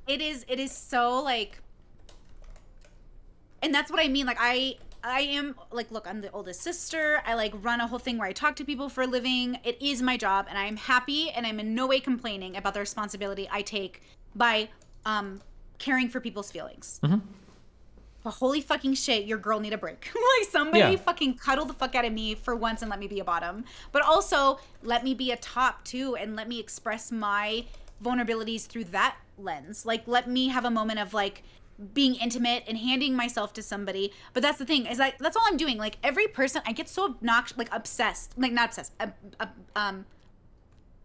[SPEAKER 2] It is so like, and that's what I mean. Like, I am like, look, I'm the oldest sister. I like run a whole thing where I talk to people for a living. It is my job, and I am happy, and I'm in no way complaining about the responsibility I take by caring for people's feelings.
[SPEAKER 1] Mm-hmm.
[SPEAKER 2] But holy fucking shit, your girl need a break. Like, somebody fucking cuddle the fuck out of me for once and let me be a bottom. But also let me be a top too, and let me express my vulnerabilities through that lens. Like, let me have a moment of like being intimate and handing myself to somebody. But that's the thing, is like, that's all I'm doing. Like, every person, I get so obnoxious, like obsessed, like not obsessed,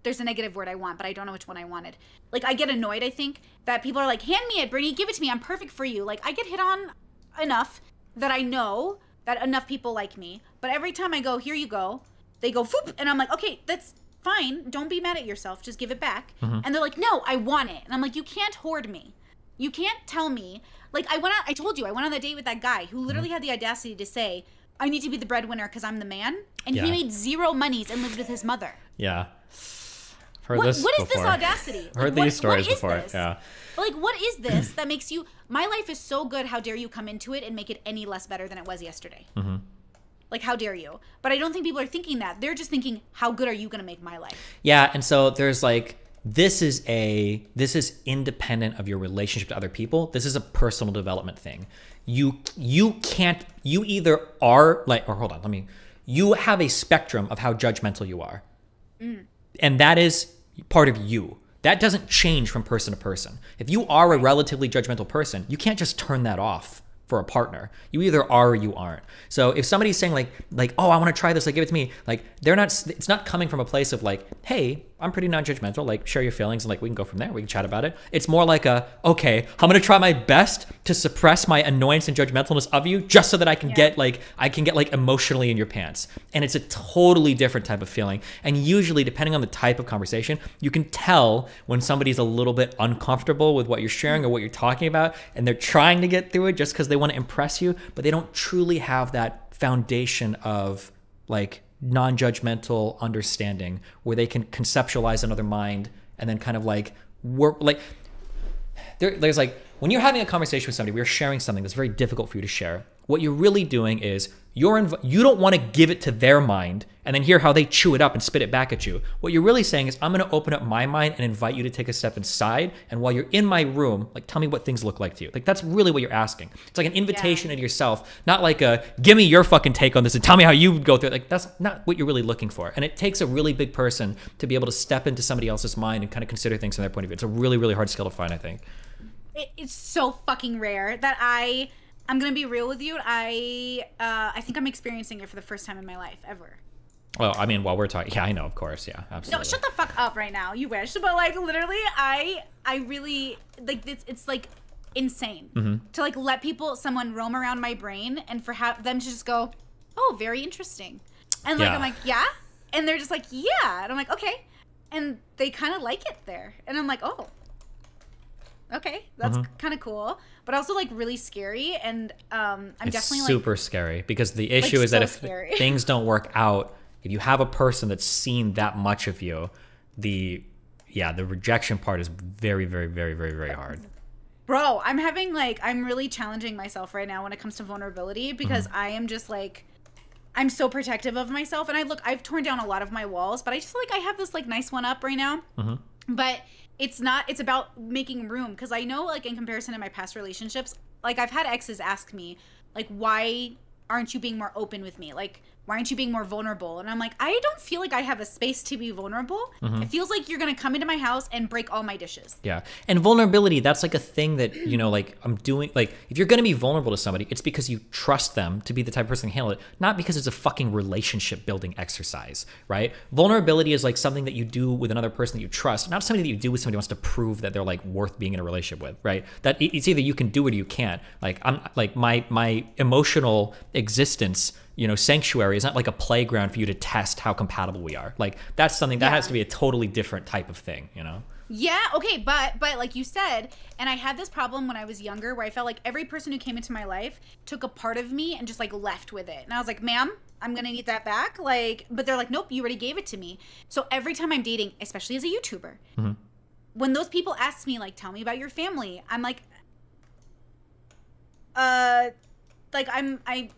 [SPEAKER 2] there's a negative word I want, but I don't know which one I wanted. Like, I get annoyed, I think, that people are like, hand me it, Brittany, give it to me, I'm perfect for you. Like, I get hit on enough that I know that enough people like me. But every time I go, here you go, they go, foop, and I'm like, okay, that's fine. Don't be mad at yourself. Just give it back.
[SPEAKER 1] Mm-hmm.
[SPEAKER 2] And they're like, no, I want it. And I'm like, you can't hoard me. You can't tell me. Like, I told you, I went on a date with that guy who literally had the audacity to say, I need to be the breadwinner because I'm the man. And he made zero monies and lived with his mother.
[SPEAKER 1] Yeah.
[SPEAKER 2] What is this audacity?
[SPEAKER 1] I've heard these stories before. Yeah.
[SPEAKER 2] Like, what is this that makes you, my life is so good, how dare you come into it and make it any less better than it was yesterday?
[SPEAKER 1] Mm-hmm.
[SPEAKER 2] Like, how dare you? But I don't think people are thinking that. They're just thinking, how good are you going to make my life?
[SPEAKER 1] Yeah, and so there's like, this is independent of your relationship to other people. This is a personal development thing. You either are like, or hold on, you have a spectrum of how judgmental you are. And that is part of you. That doesn't change from person to person. If you are a relatively judgmental person, you can't just turn that off for a partner. You either are or you aren't. So if somebody's saying like, oh, I want to try this, like, give it to me, like, it's not coming from a place of like, hey, I'm pretty non-judgmental, like, share your feelings and like, we can go from there, we can chat about it. It's more like okay, I'm going to try my best to suppress my annoyance and judgmentalness of you just so that I can get like emotionally in your pants. And it's a totally different type of feeling. And usually, depending on the type of conversation, you can tell when somebody's a little bit uncomfortable with what you're sharing or what you're talking about, and they're trying to get through it just because they want to impress you, but they don't truly have that foundation of like non-judgmental understanding where they can conceptualize another mind and then kind of like work like there's like when you're having a conversation with somebody, we're sharing something that's very difficult for you to share. What you're really doing is you don't want to give it to their mind and then hear how they chew it up and spit it back at you. What you're really saying is, I'm going to open up my mind and invite you to take a step inside. And while you're in my room, like, tell me what things look like to you. Like, that's really what you're asking. It's like an invitation into yourself, not like give me your fucking take on this and tell me how you would go through it. Like, that's not what you're really looking for. And it takes a really big person to be able to step into somebody else's mind and kind of consider things from their point of view. It's a really, really hard skill to find, I think.
[SPEAKER 2] It's so fucking rare that I'm gonna be real with you. I think I'm experiencing it for the first time in my life ever.
[SPEAKER 1] Well, I mean, while we're talking, yeah, I know, of course, yeah, absolutely.
[SPEAKER 2] No, shut the fuck up right now. You wish, but like literally, I really like this. It's like insane to like let someone roam around my brain and for them to just go, oh, very interesting, and like I'm like, yeah, and they're just like, yeah, and I'm like, okay, and they kind of like it there, and I'm like, oh. Okay, that's kind of cool, but also like really scary, and it's definitely
[SPEAKER 1] super scary because the issue is that if things don't work out, if you have a person that's seen that much of you, the rejection part is very, very, very, very, very hard.
[SPEAKER 2] Bro, I'm really challenging myself right now when it comes to vulnerability because I am just like, I'm so protective of myself, and I've torn down a lot of my walls, but I just feel like I have this like nice one up right now, but. It's about making room, because I know like in comparison to my past relationships, like I've had exes ask me like, why aren't you being more open with me? Like, why aren't you being more vulnerable? And I'm like, I don't feel like I have a space to be vulnerable. It feels like you're going to come into my house and break all my dishes.
[SPEAKER 1] Yeah. And vulnerability, that's like a thing that, you know, like I'm doing, like if you're going to be vulnerable to somebody, it's because you trust them to be the type of person to handle it, not because it's a fucking relationship building exercise, right? Vulnerability is like something that you do with another person that you trust, not something that you do with somebody who wants to prove that they're like worth being in a relationship with, right? That it's either you can do it or you can't. Like I'm like my emotional existence, you know, sanctuary is not like a playground for you to test how compatible we are. Like that's something that has to be a totally different type of thing, you know?
[SPEAKER 2] Yeah, okay, but like you said, and I had this problem when I was younger where I felt like every person who came into my life took a part of me and just like left with it. And I was like, ma'am, I'm gonna need that back. Like, but they're like, nope, you already gave it to me. So every time I'm dating, especially as a YouTuber, when those people ask me like, tell me about your family, I'm like, like I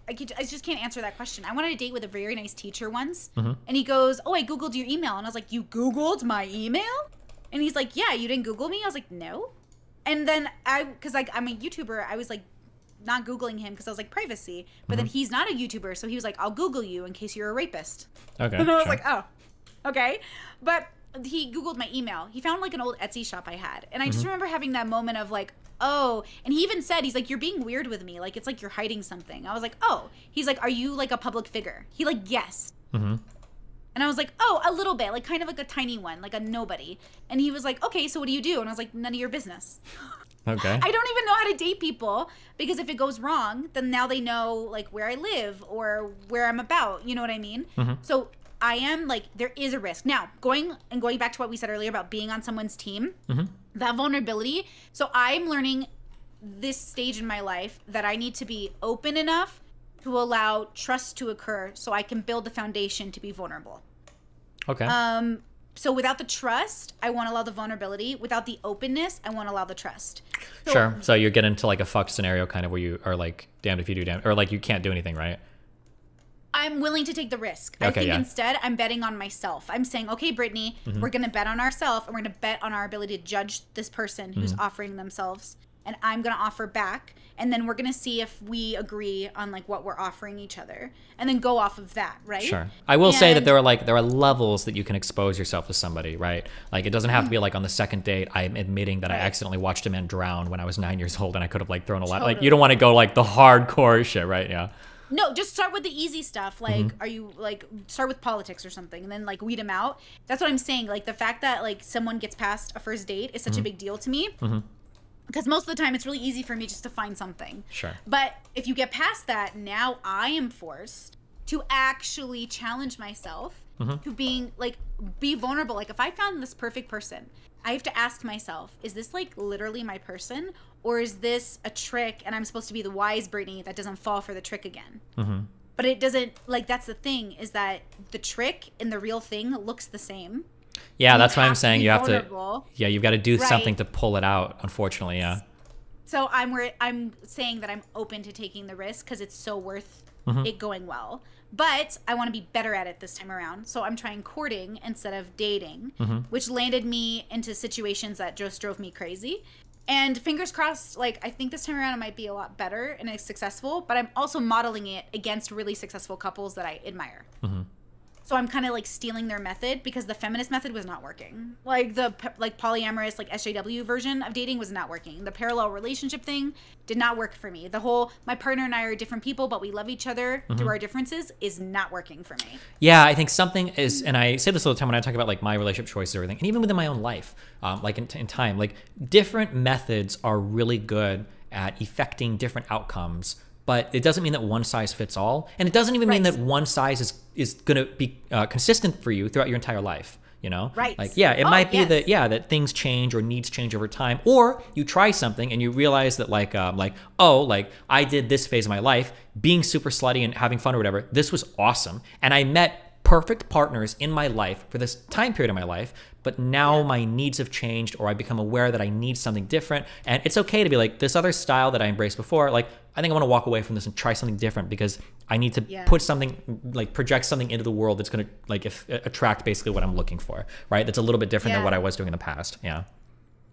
[SPEAKER 2] just can't answer that question. I wanted a date with a very nice teacher once, and he goes, "Oh, I googled your email," and I was like, "You googled my email?" And he's like, "Yeah, you didn't Google me." I was like, "No." And then because like I'm a YouTuber, I was like not Googling him because I was like privacy. But then he's not a YouTuber, so he was like, "I'll Google you in case you're a rapist."
[SPEAKER 1] Okay.
[SPEAKER 2] And I was like, "Oh, okay." But he Googled my email. He found like an old Etsy shop I had, and I just remember having that moment of like, oh, and he even said, he's like, "You're being weird with me. Like, it's like you're hiding something." I was like, oh. He's like, "Are you like a public figure?" He like, yes. And I was like, oh, a little bit, like kind of like a tiny one, like a nobody. And he was like, okay, so what do you do? And I was like, none of your business.
[SPEAKER 1] Okay.
[SPEAKER 2] I don't even know how to date people because if it goes wrong, then now they know like where I live or where I'm about. You know what I mean? So I am like, there is a risk. Now, going back to what we said earlier about being on someone's team, that vulnerability. So I'm learning this stage in my life that I need to be open enough to allow trust to occur so I can build the foundation to be vulnerable.
[SPEAKER 1] Okay.
[SPEAKER 2] So without the trust, I won't allow the vulnerability. Without the openness, I won't allow the trust. So,
[SPEAKER 1] sure. So you get into like a fucked scenario kind of where you are like damned if you do, damned, or like you can't do anything, right?
[SPEAKER 2] I'm willing to take the risk.
[SPEAKER 1] Okay,
[SPEAKER 2] I think instead I'm betting on myself. I'm saying, okay, Brittany, we're going to bet on ourselves and we're going to bet on our ability to judge this person who's offering themselves. And I'm going to offer back. And then we're going to see if we agree on like what we're offering each other and then go off of that. Right.
[SPEAKER 1] Sure. I will say that there are levels that you can expose yourself to somebody, right? Like it doesn't have to be like on the second date, I'm admitting that I accidentally watched a man drown when I was 9 years old and I could have like thrown a lot. Like you don't want to go like the hardcore shit, right? Yeah.
[SPEAKER 2] No, just start with the easy stuff. Like, are you like start with politics or something, and then like weed them out. That's what I'm saying. Like the fact that like someone gets past a first date is such a big deal to me. Because most of the time it's really easy for me just to find something.
[SPEAKER 1] Sure.
[SPEAKER 2] But if you get past that, now I am forced to actually challenge myself to being like be vulnerable. Like if I found this perfect person, I have to ask myself, is this like literally my person? Or is this a trick and I'm supposed to be the wise Brittany that doesn't fall for the trick again? But it doesn't, like that's the thing, is that the trick and the real thing looks the same.
[SPEAKER 1] Yeah, that's why I'm saying you have
[SPEAKER 2] vulnerable.
[SPEAKER 1] to, you've got to do something to pull it out, unfortunately, yeah.
[SPEAKER 2] So I'm saying that I'm open to taking the risk because it's so worth it going well. But I want to be better at it this time around. So I'm trying courting instead of dating, which landed me into situations that just drove me crazy. And fingers crossed, like I think this time around it might be a lot better and successful, but I'm also modeling it against really successful couples that I admire. So I'm kind of like stealing their method because the feminist method was not working. Like the polyamorous like SJW version of dating was not working. The parallel relationship thing did not work for me. The whole my partner and I are different people but we love each other through our differences is not working for me.
[SPEAKER 1] Yeah, I think something is, and I say this all the time when I talk about like my relationship choices and everything, and even within my own life, like in time, like different methods are really good at effecting different outcomes. But it doesn't mean that one size fits all. And it doesn't even mean that one size is going to be consistent for you throughout your entire life, you know?
[SPEAKER 2] Right.
[SPEAKER 1] Like, yeah, it might be that, that things change or needs change over time. Or you try something and you realize that like I did this phase of my life, being super slutty and having fun or whatever, this was awesome. And I met perfect partners in my life for this time period of my life, but now my needs have changed or I become aware that I need something different. And it's okay to be like, this other style that I embraced before, like, I think I want to walk away from this and try something different because I need to put something, like project something into the world that's going to like attract basically what I'm looking for, right? That's a little bit different than what I was doing in the past. Yeah.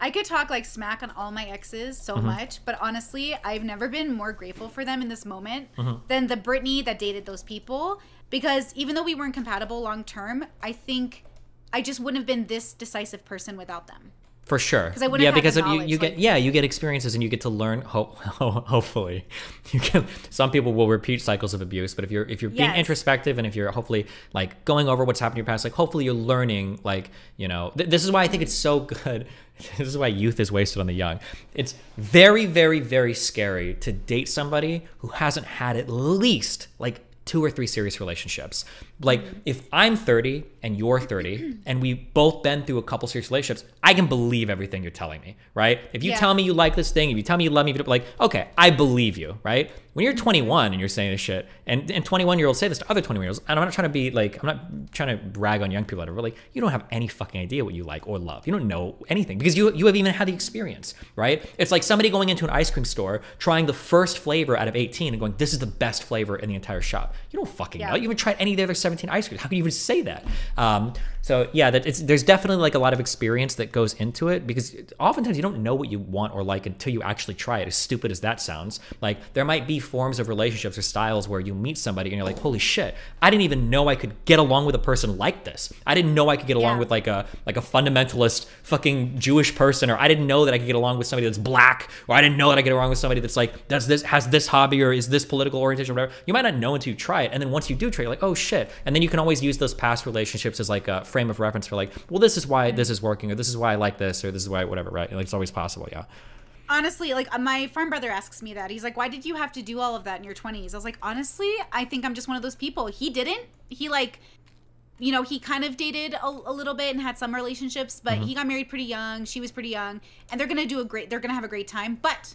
[SPEAKER 2] I could talk like smack on all my exes so much, but honestly, I've never been more grateful for them in this moment than the Brittany that dated those people. Because even though we weren't compatible long term, I think I just wouldn't have been this decisive person without them.
[SPEAKER 1] For sure.
[SPEAKER 2] Because I wouldn't have
[SPEAKER 1] because
[SPEAKER 2] had the knowledge,
[SPEAKER 1] you get you get experiences and you get to learn. Hopefully, you can. Some people will repeat cycles of abuse, but if you're being introspective and if you're hopefully like going over what's happened in your past, like hopefully you're learning. Like this is why I think it's so good. This is why youth is wasted on the young. It's very, very, very scary to date somebody who hasn't had at least like 2 or 3 serious relationships. Like if I'm 30 and you're 30 and we've both been through a couple serious relationships, I can believe everything you're telling me, right? If you tell me you like this thing, if you tell me you love me, like, okay, I believe you, right? When you're 21 and you're saying this shit, and 21-year-olds say this to other 21-year-olds, and I'm not trying to be like, I'm not trying to brag on young people that are really, you don't have any fucking idea what you like or love. You don't know anything because you have even had the experience, right? It's like somebody going into an ice cream store, trying the first flavor out of 18 and going, this is the best flavor in the entire shop. You don't fucking know. You haven't tried any of the other 17 ice creams. How can you even say that? So yeah, there's definitely like a lot of experience that goes into it because oftentimes you don't know what you want or like until you actually try it, as stupid as that sounds. Like there might be forms of relationships or styles where you meet somebody and you're like, holy shit, I didn't even know I could get along with a person like this. I didn't know I could get along with like a fundamentalist fucking Jewish person, or I didn't know that I could get along with somebody that's black, or I didn't know that I could get along with somebody that's like has this hobby or is this political orientation or whatever. You might not know until you try it, and then once you do try, you're like, oh shit. And then you can always use those past relationships as like a frame of reference for like, well, this is why this is working, or this is why I like this, or this is why whatever, right? Like it's always possible, yeah.
[SPEAKER 2] Honestly, like my farm brother asks me that. He's like, why did you have to do all of that in your 20s? I was like, honestly, I think I'm just one of those people. He didn't. He like, he kind of dated a little bit and had some relationships, but he got married pretty young. She was pretty young, and they're going to have a great time. But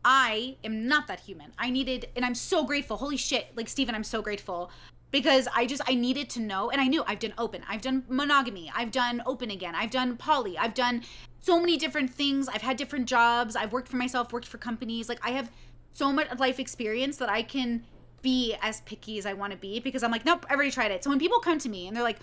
[SPEAKER 2] I am not that human. And I'm so grateful. Holy shit. Like, Steven, I'm so grateful. Because I needed to know, and I knew I've done open, I've done monogamy, I've done open again, I've done poly, I've done so many different things, I've had different jobs, I've worked for myself, worked for companies, like I have so much life experience that I can be as picky as I want to be, because I'm like, nope, I've already tried it. So when people come to me and they're like,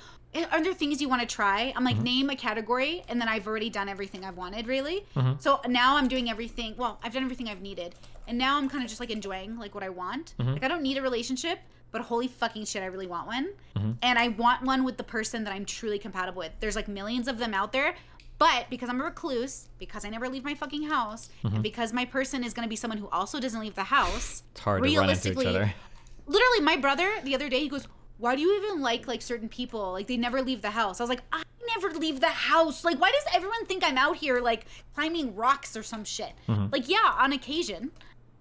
[SPEAKER 2] are there things you want to try? I'm like, name a category, and then I've already done everything I've wanted, really. So now I'm doing everything, well, I've done everything I've needed, and now I'm kind of just like enjoying like what I want. Like I don't need a relationship, but holy fucking shit, I really want one. And I want one with the person that I'm truly compatible with. There's like millions of them out there, but because I'm a recluse, because I never leave my fucking house, and because my person is going to be someone who also doesn't leave the house,
[SPEAKER 1] it's hard to run into each other.
[SPEAKER 2] Literally, my brother the other day, he goes, why do you even like certain people? Like they never leave the house. I was like, I never leave the house. Like, why does everyone think I'm out here like climbing rocks or some shit? Like, yeah, on occasion.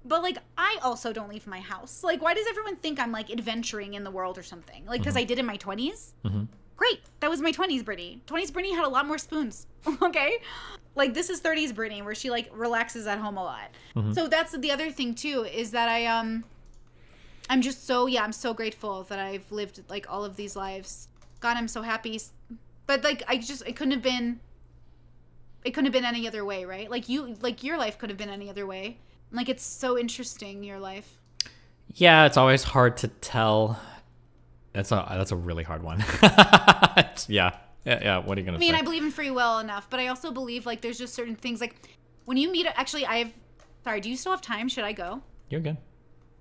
[SPEAKER 2] But, like, I also don't leave my house. Like, why does everyone think I'm, like, adventuring in the world or something? Like, because I did in my 20s? Great. That was my 20s Brittany. 20s Brittany had a lot more spoons. Okay? Like, this is 30s Brittany, where she, like, relaxes at home a lot. So that's the other thing, too, is that I'm just so, I'm so grateful that I've lived, like, all of these lives. God, I'm so happy. But, like, it couldn't have been any other way, right? Like, your life could have been any other way. Like, it's so interesting, your life.
[SPEAKER 1] Yeah, it's always hard to tell. That's a really hard one. Yeah. What are you gonna say?
[SPEAKER 2] I believe in free will enough, but I also believe like there's just certain things like when you meet. Actually, sorry. Do you still have time? Should I go?
[SPEAKER 1] You're good.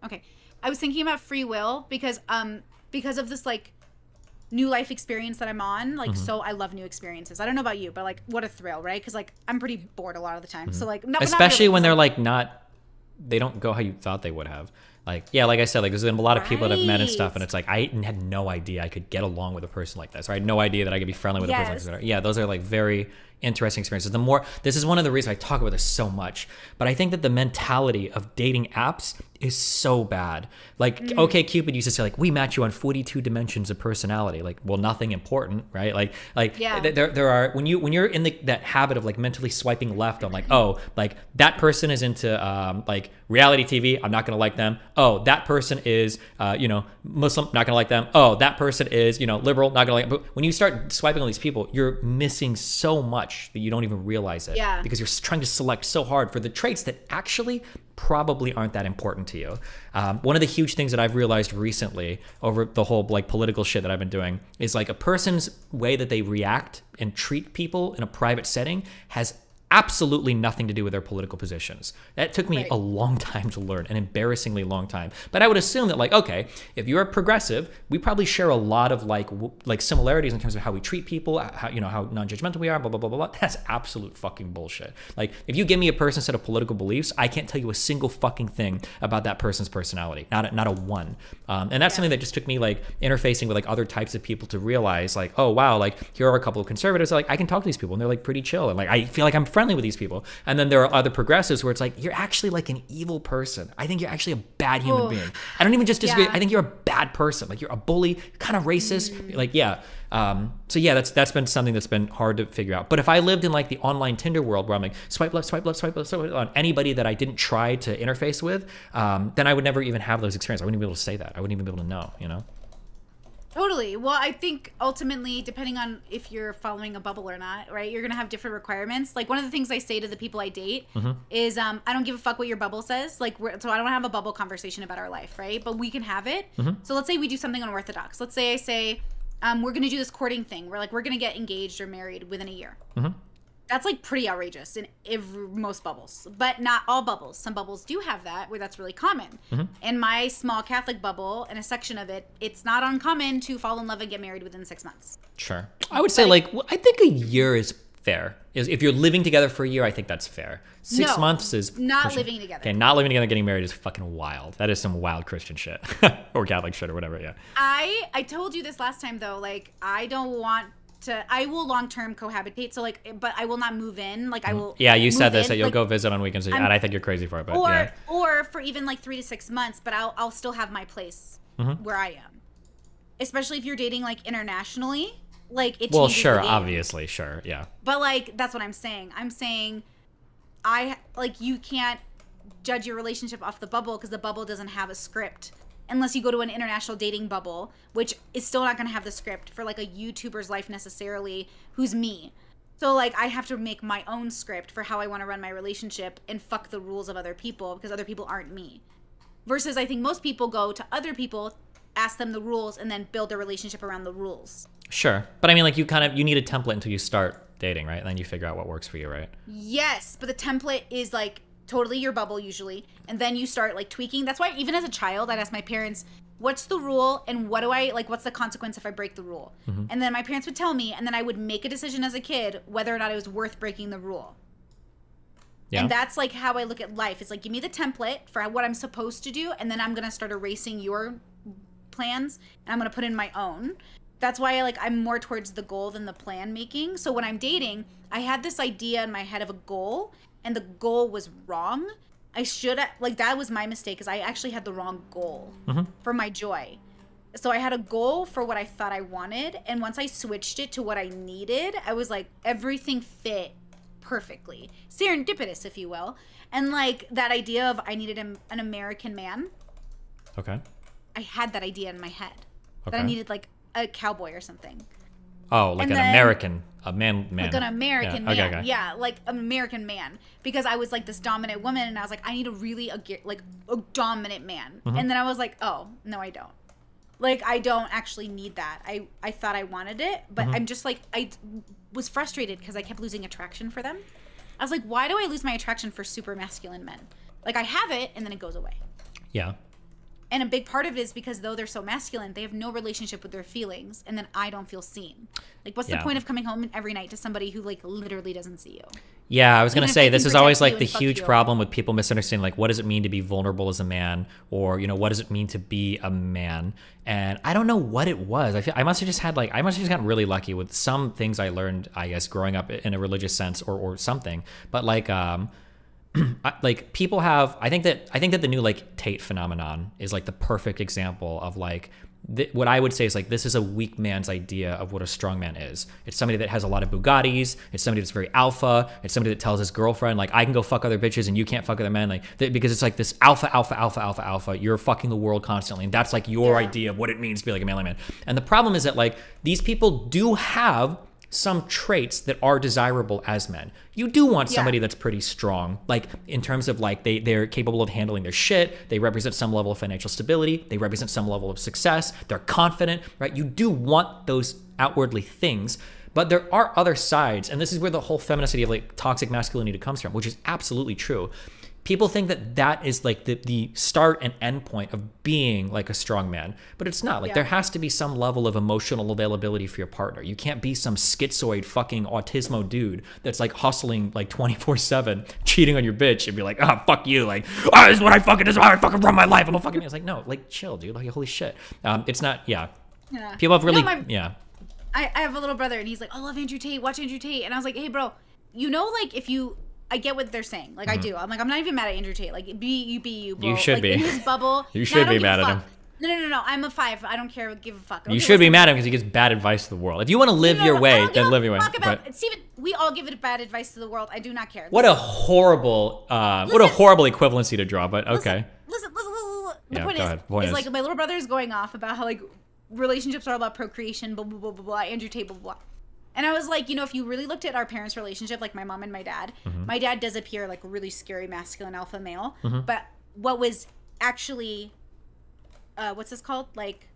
[SPEAKER 2] Okay. I was thinking about free will because of this like new life experience that I'm on. Like, so I love new experiences. I don't know about you, but like, what a thrill, right? Because like I'm pretty bored a lot of the time. So like,
[SPEAKER 1] especially when they're like they don't go how you thought they would have. Like, yeah, like I said, like there's been a lot of people that I've met and stuff, and it's like I had no idea I could get along with a person like this. Or I had no idea that I could be friendly with a person like this. Yeah, those are like very interesting experiences. This is one of the reasons I talk about this so much, but I think that the mentality of dating apps is so bad. Like, OkCupid used to say like, we match you on 42 dimensions of personality. Like, well, nothing important, right? Like there are, when you're in that habit of like mentally swiping left on like, oh, like that person is into like reality TV, I'm not gonna like them. Oh, that person is Muslim, not gonna like them. Oh, that person is liberal, not gonna like them. But when you start swiping on these people, you're missing so much that you don't even realize it.
[SPEAKER 2] Yeah.
[SPEAKER 1] Because you're trying to select so hard for the traits that actually probably aren't that important to you. One of the huge things that I've realized recently over the whole like political shit that I've been doing is like a person's way that they react and treat people in a private setting has absolutely nothing to do with their political positions. That took me a long time to learn, an embarrassingly long time. But I would assume that, like, okay, if you're a progressive, we probably share a lot of like similarities in terms of how we treat people, how, you know, how non-judgmental we are, blah, blah, blah, blah, blah. That's absolute fucking bullshit. Like, if you give me a person's set of political beliefs, I can't tell you a single fucking thing about that person's personality. Not a one. And that's something that just took me, like, interfacing with like other types of people to realize, like, oh wow, like here are a couple of conservatives, like I can talk to these people and they're like pretty chill, and like I feel like I'm friendly with these people. And then there are other progressives where it's like, you're actually like an evil person. I think you're actually a bad human being. I don't even just disagree. I think you're a bad person. Like, you're a bully, kind of racist. Like, yeah. So yeah, that's been something that's been hard to figure out. But if I lived in like the online Tinder world where I'm like swipe left, swipe left, swipe left, swipe left on anybody that I didn't try to interface with, then I would never even have those experiences. I wouldn't even be able to say that. I wouldn't even be able to know, you know?
[SPEAKER 2] Totally. Well, I think ultimately, depending on if you're following a bubble or not, right, you're going to have different requirements. Like, one of the things I say to the people I date is, I don't give a fuck what your bubble says. Like, so I don't have a bubble conversation about our life, right? But we can have it. So let's say we do something unorthodox. Let's say I say, we're going to do this courting thing. We're going to get engaged or married within a year. That's like pretty outrageous in most bubbles, but not all bubbles. Some bubbles do have that, where that's really common. In my small Catholic bubble, in a section of it, it's not uncommon to fall in love and get married within 6 months.
[SPEAKER 1] Sure. I would say, like, I think a year is fair. If you're living together for a year, I think that's fair. 6 months is
[SPEAKER 2] not living together.
[SPEAKER 1] Okay, not living together, getting married is fucking wild. That is some wild Christian shit. Or Catholic shit or whatever, yeah.
[SPEAKER 2] I told you this last time, though, like, I don't want I will long-term cohabitate, so like, but I will not move in. Like, I will.
[SPEAKER 1] Yeah, you said this, that you'll go visit on weekends, and I think you're crazy for it. But
[SPEAKER 2] or for even like 3 to 6 months, but I'll still have my place where I am. Especially if you're dating like internationally, like it.
[SPEAKER 1] Well, sure, obviously, sure, yeah.
[SPEAKER 2] But like, that's what I'm saying. I'm saying, you can't judge your relationship off the bubble because the bubble doesn't have a script. Unless you go to an international dating bubble, which is still not going to have the script for like a YouTuber's life necessarily, who's me. So like, I have to make my own script for how I want to run my relationship and fuck the rules of other people because other people aren't me. Versus I think most people go to other people, ask them the rules, and then build their relationship around the rules.
[SPEAKER 1] Sure. But I mean, like, you need a template until you start dating, right? And then you figure out what works for you, right?
[SPEAKER 2] Yes, but the template is like totally your bubble usually, and then you start like tweaking. That's why even as a child, I'd ask my parents, what's the rule and what's the consequence if I break the rule? And then my parents would tell me, and then I would make a decision as a kid whether or not it was worth breaking the rule. And that's like how I look at life. It's like, give me the template for what I'm supposed to do, and then I'm gonna start erasing your plans and I'm gonna put in my own. That's why I'm more towards the goal than the plan making. So when I'm dating, I had this idea in my head of a goal, and the goal was wrong. That was my mistake, because I actually had the wrong goal for my joy. So I had a goal for what I thought I wanted, and once I switched it to what I needed, I was like, everything fit perfectly. Serendipitous, if you will. And like that idea of I needed an American man.
[SPEAKER 1] Okay.
[SPEAKER 2] I had that idea in my head. That I needed like a cowboy or something.
[SPEAKER 1] Oh, like an American, a man.
[SPEAKER 2] Like an American man.
[SPEAKER 1] Okay.
[SPEAKER 2] Yeah, like an American man. Because I was like this dominant woman, and I was like, I need a dominant man. And then I was like, oh, no, I don't. Like, I don't actually need that. I thought I wanted it, but I'm just like, I was frustrated because I kept losing attraction for them. I was like, why do I lose my attraction for super masculine men? Like, I have it, and then it goes away. Yeah. And a big part of it is because though they're so masculine, they have no relationship with their feelings, and then I don't feel seen. Like, what's the point of coming home every night to somebody who like literally doesn't see you?
[SPEAKER 1] Yeah, I was going to say, this is always like the huge problem with people misunderstanding, like, what does it mean to be vulnerable as a man? Or, you know, what does it mean to be a man? And I don't know what it was. I must have just gotten really lucky with some things I learned, I guess, growing up in a religious sense or something. But like, like people have, I think that the new like Tate phenomenon is like the perfect example of like, what I would say is like, this is a weak man's idea of what a strong man is. It's somebody that has a lot of Bugattis. It's somebody that's very alpha. It's somebody that tells his girlfriend, like, I can go fuck other bitches and you can't fuck other men. Like, because it's like this alpha. You're fucking the world constantly. And that's like your idea of what it means to be like a manly man. And the problem is that like, these people do have some traits that are desirable as men. You do want somebody that's pretty strong, like in terms of like they're capable of handling their shit. They represent some level of financial stability. They represent some level of success. They're confident, right? You do want those outwardly things, But there are other sides, and this is where the whole femininity of like toxic masculinity comes from, which is absolutely true. People think that that is like the start and end point of being like a strong man, but it's not. Like there has to be some level of emotional availability for your partner. You can't be some schizoid fucking autismo dude that's like hustling like 24/7, cheating on your bitch and be like, oh, fuck you. Like, oh, this is what this is how I fucking run my life. I'm a fucking man. It's like, no, like chill, dude. Like, holy shit. It's not, People have really,
[SPEAKER 2] I have a little brother and he's like, oh, I love Andrew Tate. Watch Andrew Tate. And I was like, hey, bro, you know, like I get what they're saying. Like I do. I'm like, I'm not even mad at Andrew Tate. Like be you, bro.
[SPEAKER 1] You should
[SPEAKER 2] like,
[SPEAKER 1] be.
[SPEAKER 2] In his bubble.
[SPEAKER 1] You should be mad at him.
[SPEAKER 2] No. I'm a 5. I don't care. Give a fuck. Okay,
[SPEAKER 1] you should be mad at him because he gives bad advice to the world. If you want to live your way, then live your way.
[SPEAKER 2] Steven, we all give it bad advice to the world. I do not care.
[SPEAKER 1] What a horrible, equivalency to draw. But okay.
[SPEAKER 2] Listen. The
[SPEAKER 1] Yeah,
[SPEAKER 2] point
[SPEAKER 1] go ahead.
[SPEAKER 2] is like my little brother is going off about how like relationships are all about procreation. Blah blah blah blah blah. Andrew Tate. Blah blah blah. And I was like, you know, if you really looked at our parents' relationship, like my mom and my dad, my dad does appear like a really scary masculine alpha male. But what was actually, what's this called? Like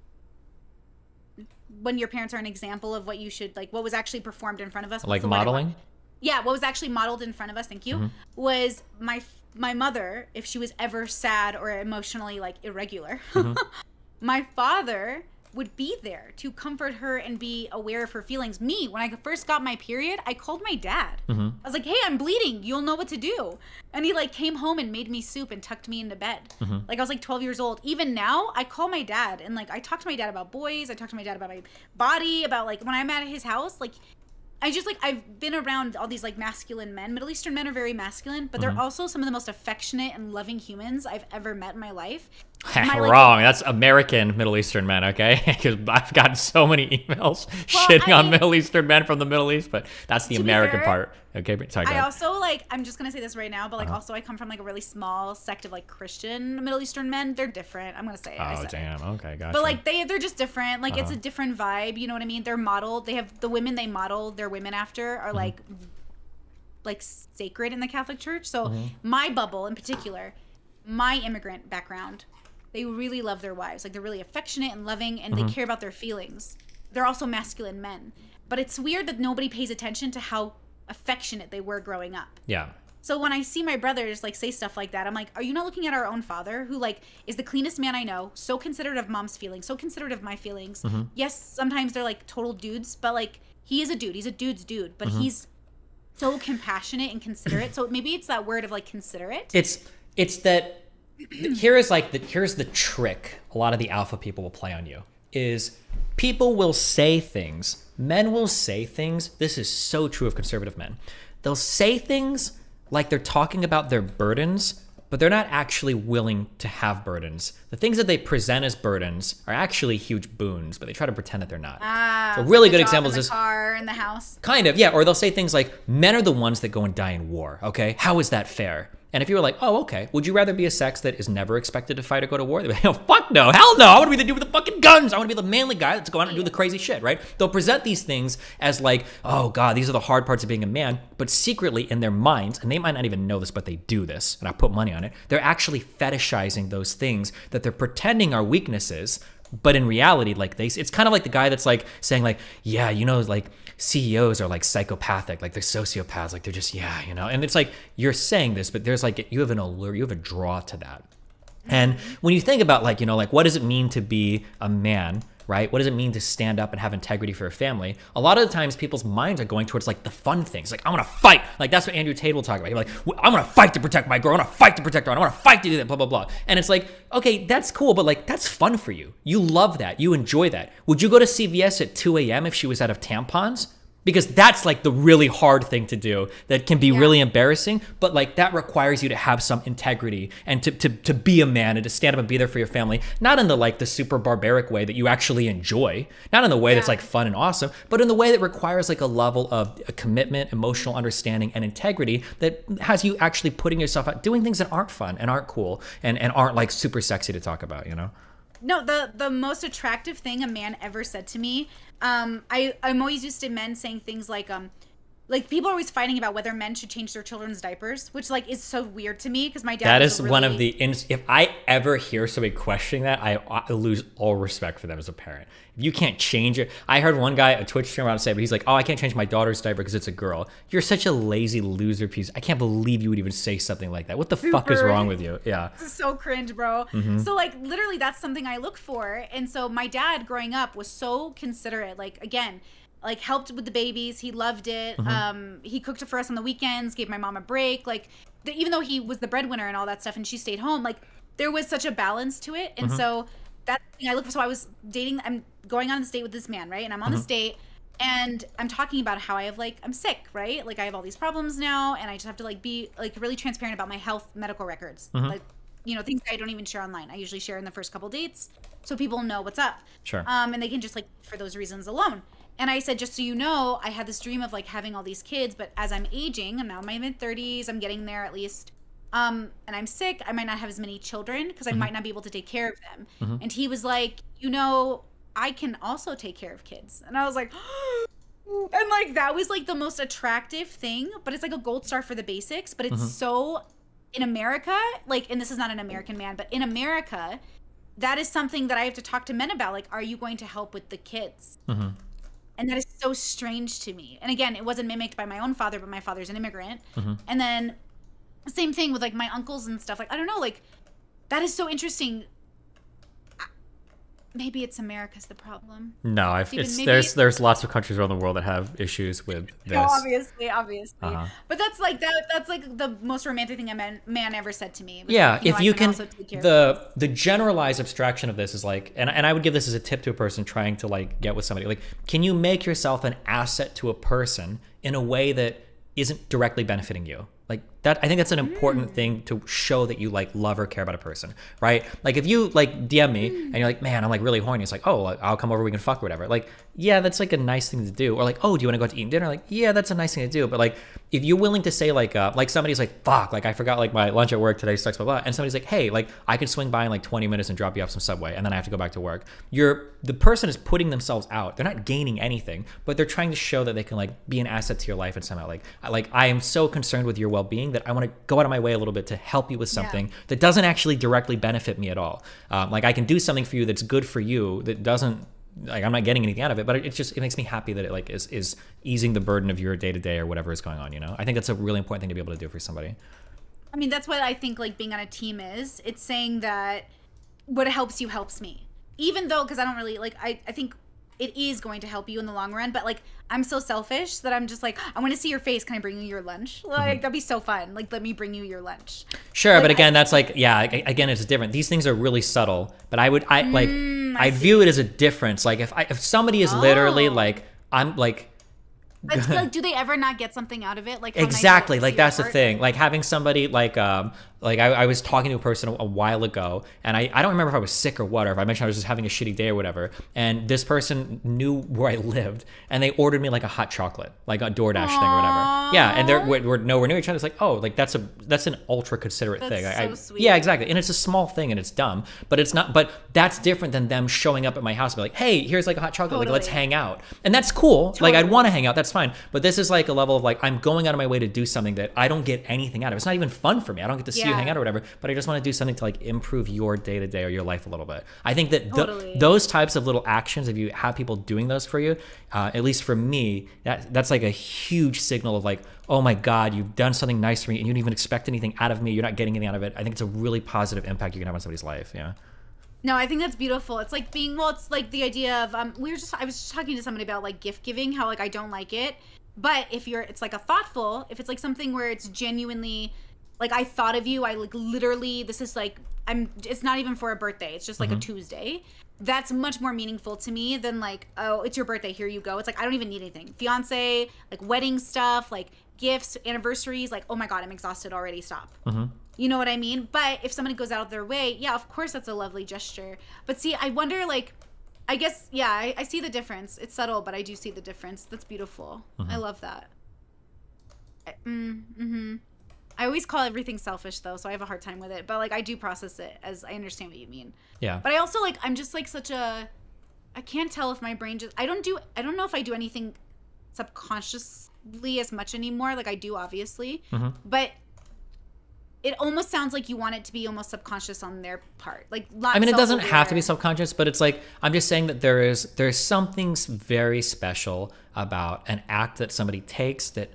[SPEAKER 2] when your parents are an example of what you should, like what was actually performed in front of us.
[SPEAKER 1] Like modeling?
[SPEAKER 2] Yeah, what was actually modeled in front of us, thank you, was my mother, if she was ever sad or emotionally like irregular, my father would be there to comfort her and be aware of her feelings. Me, when I first got my period, I called my dad. I was like, hey, I'm bleeding. You'll know what to do. And he like came home and made me soup and tucked me into bed. Like I was like 12 years old. Even now, I call my dad and like I talk to my dad about boys. I talk to my dad about my body, about like when I'm at his house, like I just like I've been around all these like masculine men. Middle Eastern men are very masculine, but they're also some of the most affectionate and loving humans I've ever met in my life.
[SPEAKER 1] Wrong. That's American Middle Eastern men, okay? Because I've gotten so many emails shitting on Middle Eastern men from the Middle East, but that's the American part. Okay, sorry.
[SPEAKER 2] I also like. I'm just gonna say this right now, but like also I come from like a really small sect of like Christian Middle Eastern men. They're different. I'm gonna say it.
[SPEAKER 1] Oh damn. Okay, gotcha.
[SPEAKER 2] But like they're just different. Like it's a different vibe. You know what I mean? They're modeled. They have the women they model their women after are like sacred in the Catholic Church. So my bubble in particular, my immigrant background. They really love their wives. Like they're really affectionate and loving and they care about their feelings. They're also masculine men. But it's weird that nobody pays attention to how affectionate they were growing up.
[SPEAKER 1] Yeah.
[SPEAKER 2] So when I see my brothers like say stuff like that, I'm like, are you not looking at our own father who like is the cleanest man I know, so considerate of mom's feelings, so considerate of my feelings. Yes, sometimes they're like total dudes, but like he is a dude. He's a dude's dude, but he's so compassionate and considerate. So maybe it's that word of like considerate.
[SPEAKER 1] It's that here's the trick a lot of the alpha people will play on you is people will say things, men will say things, this is so true of conservative men, they'll say things like they're talking about their burdens, but they're not actually willing to have burdens. The things that they present as burdens are actually huge boons, but they try to pretend that they're not. So a really good example is this.
[SPEAKER 2] Car in the house.
[SPEAKER 1] Kind of, yeah. Or they'll say things like, men are the ones that go and die in war, okay? How is that fair? And if you were like, oh, okay, would you rather be a sex that is never expected to fight or go to war? They'd be like, oh, fuck no, hell no. I want to be the dude with the fucking guns. I want to be the manly guy that's going out and do the crazy shit, right? They'll present these things as like, oh, God, these are the hard parts of being a man. But secretly in their minds, and they might not even know this, but they do this, and I put money on it, they're actually fetishizing those things that they're pretending are weaknesses. But in reality, like it's kind of like the guy that's like saying like, yeah, you know, like CEOs are like psychopathic, like they're sociopaths, like they're just, yeah, you know, and it's like, you're saying this, but there's like, you have an allure, you have a draw to that. And when you think about like, you know, like what does it mean to be a man, right? What does it mean to stand up and have integrity for a family? A lot of the times people's minds are going towards like the fun things. Like, I want to fight. Like that's what Andrew Tate will talk about. He's like, I want to fight to protect my girl. I want to fight to protect her. I want to fight to do that, blah, blah, blah. And it's like, okay, that's cool, but like, that's fun for you. You love that. You enjoy that. Would you go to CVS at 2 a.m. if she was out of tampons? Because that's like the really hard thing to do that can be really embarrassing, but like that requires you to have some integrity and to be a man and to stand up and be there for your family, not in the like the super barbaric way that you actually enjoy, not in the way that's like fun and awesome, but in the way that requires like a level of a commitment, emotional understanding, and integrity that has you actually putting yourself out, doing things that aren't fun and aren't cool and aren't like super sexy to talk about, you know?
[SPEAKER 2] No, the most attractive thing a man ever said to me, I'm always used to men saying things like, like people are always fighting about whether men should change their children's diapers, which like is so weird to me because my dad.
[SPEAKER 1] That is one of the. If I ever hear somebody questioning that, I lose all respect for them as a parent. If you can't change it, I heard one guy, a Twitch streamer, say, but he's like, "Oh, I can't change my daughter's diaper because it's a girl." You're such a lazy loser piece. I can't believe you would even say something like that. What the fuck is wrong with you? Yeah,
[SPEAKER 2] this is so cringe, bro. So like literally, that's something I look for, and so my dad growing up was so considerate. Like again. Like helped with the babies. He loved it. He cooked for us on the weekends, gave my mom a break. Like even though he was the breadwinner and all that stuff and she stayed home, like there was such a balance to it. And so that's the thing I look for. So I was I'm going on this date with this man, right? And I'm on this date and I'm talking about how I'm sick, right? Like I have all these problems now and I just have to like be like really transparent about my health medical records. Like, you know, things I don't even share online. I usually share in the first couple dates so people know what's up.
[SPEAKER 1] Sure.
[SPEAKER 2] And they can just like for those reasons alone. And I said, just so you know, I had this dream of like having all these kids, but as I'm aging, I'm now in my mid-30s, I'm getting there at least, and I'm sick, I might not have as many children because I might not be able to take care of them. And he was like, you know, I can also take care of kids. And I was like, and like that was like the most attractive thing, but it's like a gold star for the basics, but it's so, in America, like, and this is not an American man, but in America, that is something that I have to talk to men about. Like, are you going to help with the kids? And that is so strange to me. And again, it wasn't mimicked by my own father, but my father's an immigrant. And then same thing with like my uncles and stuff. Like, I don't know, like that is so interesting. Maybe it's America's the problem.
[SPEAKER 1] No, there's lots of countries around the world that have issues with this.
[SPEAKER 2] No, obviously. But that's like that's like the most romantic thing a man ever said to me.
[SPEAKER 1] Yeah,
[SPEAKER 2] like,
[SPEAKER 1] if you can, the generalized abstraction of this is like, and I would give this as a tip to a person trying to like get with somebody. Like, can you make yourself an asset to a person in a way that isn't directly benefiting you? Like that, I think that's an important thing to show that you like love or care about a person, right? Like if you like DM me and you're like, man, I'm like really horny. It's like, oh, like, I'll come over, we can fuck or whatever. Like, yeah, that's like a nice thing to do. Or like, oh, do you want to go out to eat dinner? Like, yeah, that's a nice thing to do. But like, if you're willing to say like somebody's like, fuck, like I forgot like my lunch at work today sucks, blah, blah. And somebody's like, hey, like I could swing by in like 20 minutes and drop you off some Subway and then I have to go back to work. The person is putting themselves out. They're not gaining anything, but they're trying to show that they can like be an asset to your life and somehow like I am so concerned with your well-being that I want to go out of my way a little bit to help you with something that doesn't actually directly benefit me at all. Like I can do something for you that's good for you that doesn't, like I'm not getting anything out of it, but it makes me happy that it like is easing the burden of your day-to-day or whatever is going on, you know? I think that's a really important thing to be able to do for somebody.
[SPEAKER 2] I mean, that's what I think like being on a team is. It's saying that what helps you helps me. Even though, because I don't really, like, I think it is going to help you in the long run, but like I'm so selfish that I'm just like, I want to see your face, can I bring you your lunch? Like that'd be so fun, like let me bring you your lunch. Sure, like,
[SPEAKER 1] but again, that's like, yeah, again, it's different. These things are really subtle, but I view it as a difference. Like if somebody is literally like, I'm like,
[SPEAKER 2] like, do they ever not get something out of it? Like
[SPEAKER 1] exactly, like that's the thing. Like having somebody like I was talking to a person a while ago, and I don't remember if I was sick or what, or if I mentioned I was just having a shitty day or whatever. And this person knew where I lived, and they ordered me like a hot chocolate, like a DoorDash thing or whatever. Yeah, and we're nowhere near each other. It's like, oh, like that's an ultra considerate thing.
[SPEAKER 2] So sweet.
[SPEAKER 1] Yeah, exactly. And it's a small thing, and it's dumb, but it's not. But that's different than them showing up at my house and be like, hey, here's like a hot chocolate, like let's hang out, and that's cool. Like I'd want to hang out. That's fine. But this is like a level of like I'm going out of my way to do something that I don't get anything out of. It's not even fun for me. I don't get to see you hang out or whatever. But I just want to do something to like improve your day to day or your life a little bit. I think that those types of little actions, if you have people doing those for you, at least for me, that's like a huge signal of like, oh my God, you've done something nice for me, and you don't even expect anything out of me. You're not getting anything out of it. I think it's a really positive impact you can have on somebody's life. Yeah.
[SPEAKER 2] No, I think that's beautiful. It's like it's like the idea of I was just talking to somebody about like gift giving, how like I don't like it. But it's like if it's like something where it's genuinely like I thought of you, I like literally, this is like, it's not even for a birthday. It's just like a Tuesday. That's much more meaningful to me than like, oh, it's your birthday, here you go. It's like, I don't even need anything. Fiance, like wedding stuff, like gifts, anniversaries, like, oh my God, I'm exhausted already, stop. You know what I mean? But if somebody goes out of their way, yeah, of course that's a lovely gesture. But see, I wonder like, I guess, yeah, I see the difference. It's subtle, but I do see the difference. That's beautiful. I love that. I always call everything selfish though, so I have a hard time with it. But like I do process it as I understand what you mean.
[SPEAKER 1] Yeah.
[SPEAKER 2] But I also like I'm just like I can't tell if my brain just I don't know if I do anything subconsciously consciously as much anymore. Like I do, obviously,
[SPEAKER 1] Mm-hmm.
[SPEAKER 2] but it almost sounds like you want it to be almost subconscious on their part. Like, not
[SPEAKER 1] I mean, it doesn't
[SPEAKER 2] self-aware.
[SPEAKER 1] have to be subconscious, but it's like, I'm just saying that there's something very special about an act that somebody takes that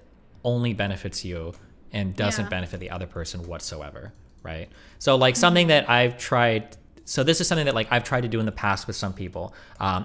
[SPEAKER 1] only benefits you and doesn't benefit the other person whatsoever, right? So like something that I've tried, so this is something that like I've tried to do in the past with some people.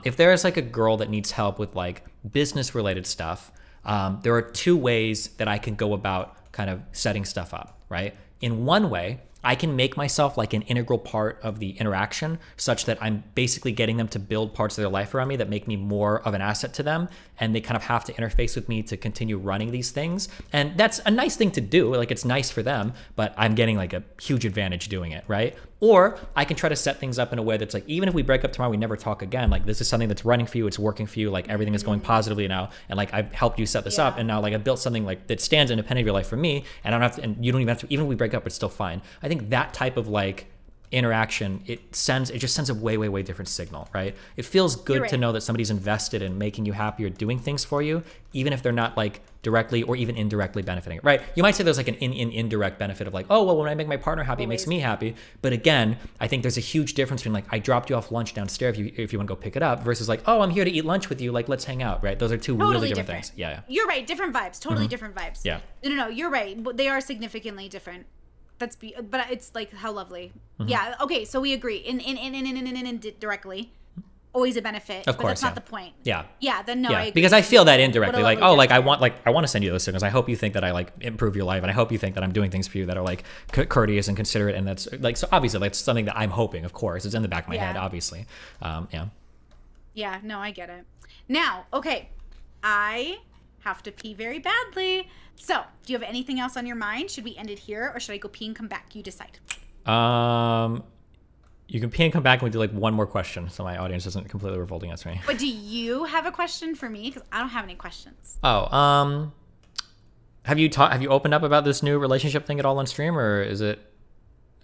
[SPEAKER 1] If there is like a girl that needs help with like business related stuff, there are two ways that I can go about kind of setting stuff up, right? In one way, I can make myself like an integral part of the interaction such that I'm basically getting them to build parts of their life around me that make me more of an asset to them. And they kind of have to interface with me to continue running these things. And that's a nice thing to do. Like it's nice for them, but I'm getting like a huge advantage doing it, right? Or I can try to set things up in a way that's like, even if we break up tomorrow, we never talk again. Like this is something that's running for you. It's working for you. Like everything is going positively now. And like I've helped you set this up. And now like I built something like that stands independent of your life for me. And I don't have to, and you don't even have to, even if we break up, it's still fine. I think that type of like interaction, it just sends a way different signal, right? It feels good to know that somebody's invested in making you happy or doing things for you, even if they're not like directly or even indirectly benefiting it, right? You might say there's like an indirect benefit of like, oh, well, when I make my partner happy, it makes me happy. But again, I think there's a huge difference between like, I dropped you off lunch downstairs if you want to go pick it up versus like, oh, I'm here to eat lunch with you. Like, let's hang out, right? Those are two really different things. Yeah.
[SPEAKER 2] You're right. Different vibes. Totally different vibes.
[SPEAKER 1] Yeah.
[SPEAKER 2] No, you're right. They are significantly different. But it's like, how lovely. Yeah. Okay. So we agree. In directly, always a benefit.
[SPEAKER 1] Of course,
[SPEAKER 2] but that's not the point.
[SPEAKER 1] Yeah.
[SPEAKER 2] Yeah. Then no.
[SPEAKER 1] Yeah.
[SPEAKER 2] I agree.
[SPEAKER 1] Because I feel that indirectly, like, oh, like I want to send you those signals. I hope you think that I like improve your life, and I hope you think that I'm doing things for you that are like courteous and considerate, and that's like, so obviously that's something that I'm hoping. Of course, it's in the back of my head, obviously. Yeah.
[SPEAKER 2] Yeah. No, I get it. Now, okay, I have to pee very badly. So, do you have anything else on your mind? Should we end it here, or should I go pee and come back? You decide.
[SPEAKER 1] You can pee and come back and we do like one more question, so my audience isn't completely revolting against me.
[SPEAKER 2] But do you have a question for me? Because I don't have any questions.
[SPEAKER 1] Oh, have you opened up about this new relationship thing at all on stream, or is it?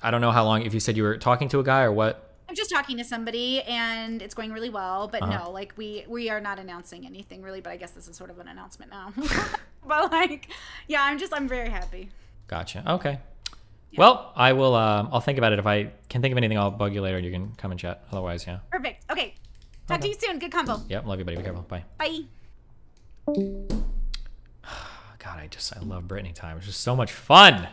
[SPEAKER 1] I don't know how long. If you said you were talking to a guy or what.
[SPEAKER 2] I'm just talking to somebody and it's going really well, but no, like we are not announcing anything really, but I guess this is sort of an announcement now. But like, yeah, I'm very happy.
[SPEAKER 1] Gotcha. Okay. Yeah. Well, I will, I'll think about it. If I can think of anything, I'll bug you later and you can come and chat. Otherwise, yeah.
[SPEAKER 2] Perfect. Okay. Talk to you soon. Good combo.
[SPEAKER 1] Yep. Love you, buddy. Be careful. Bye.
[SPEAKER 2] Bye.
[SPEAKER 1] God, I love Brittany time. It's just so much fun.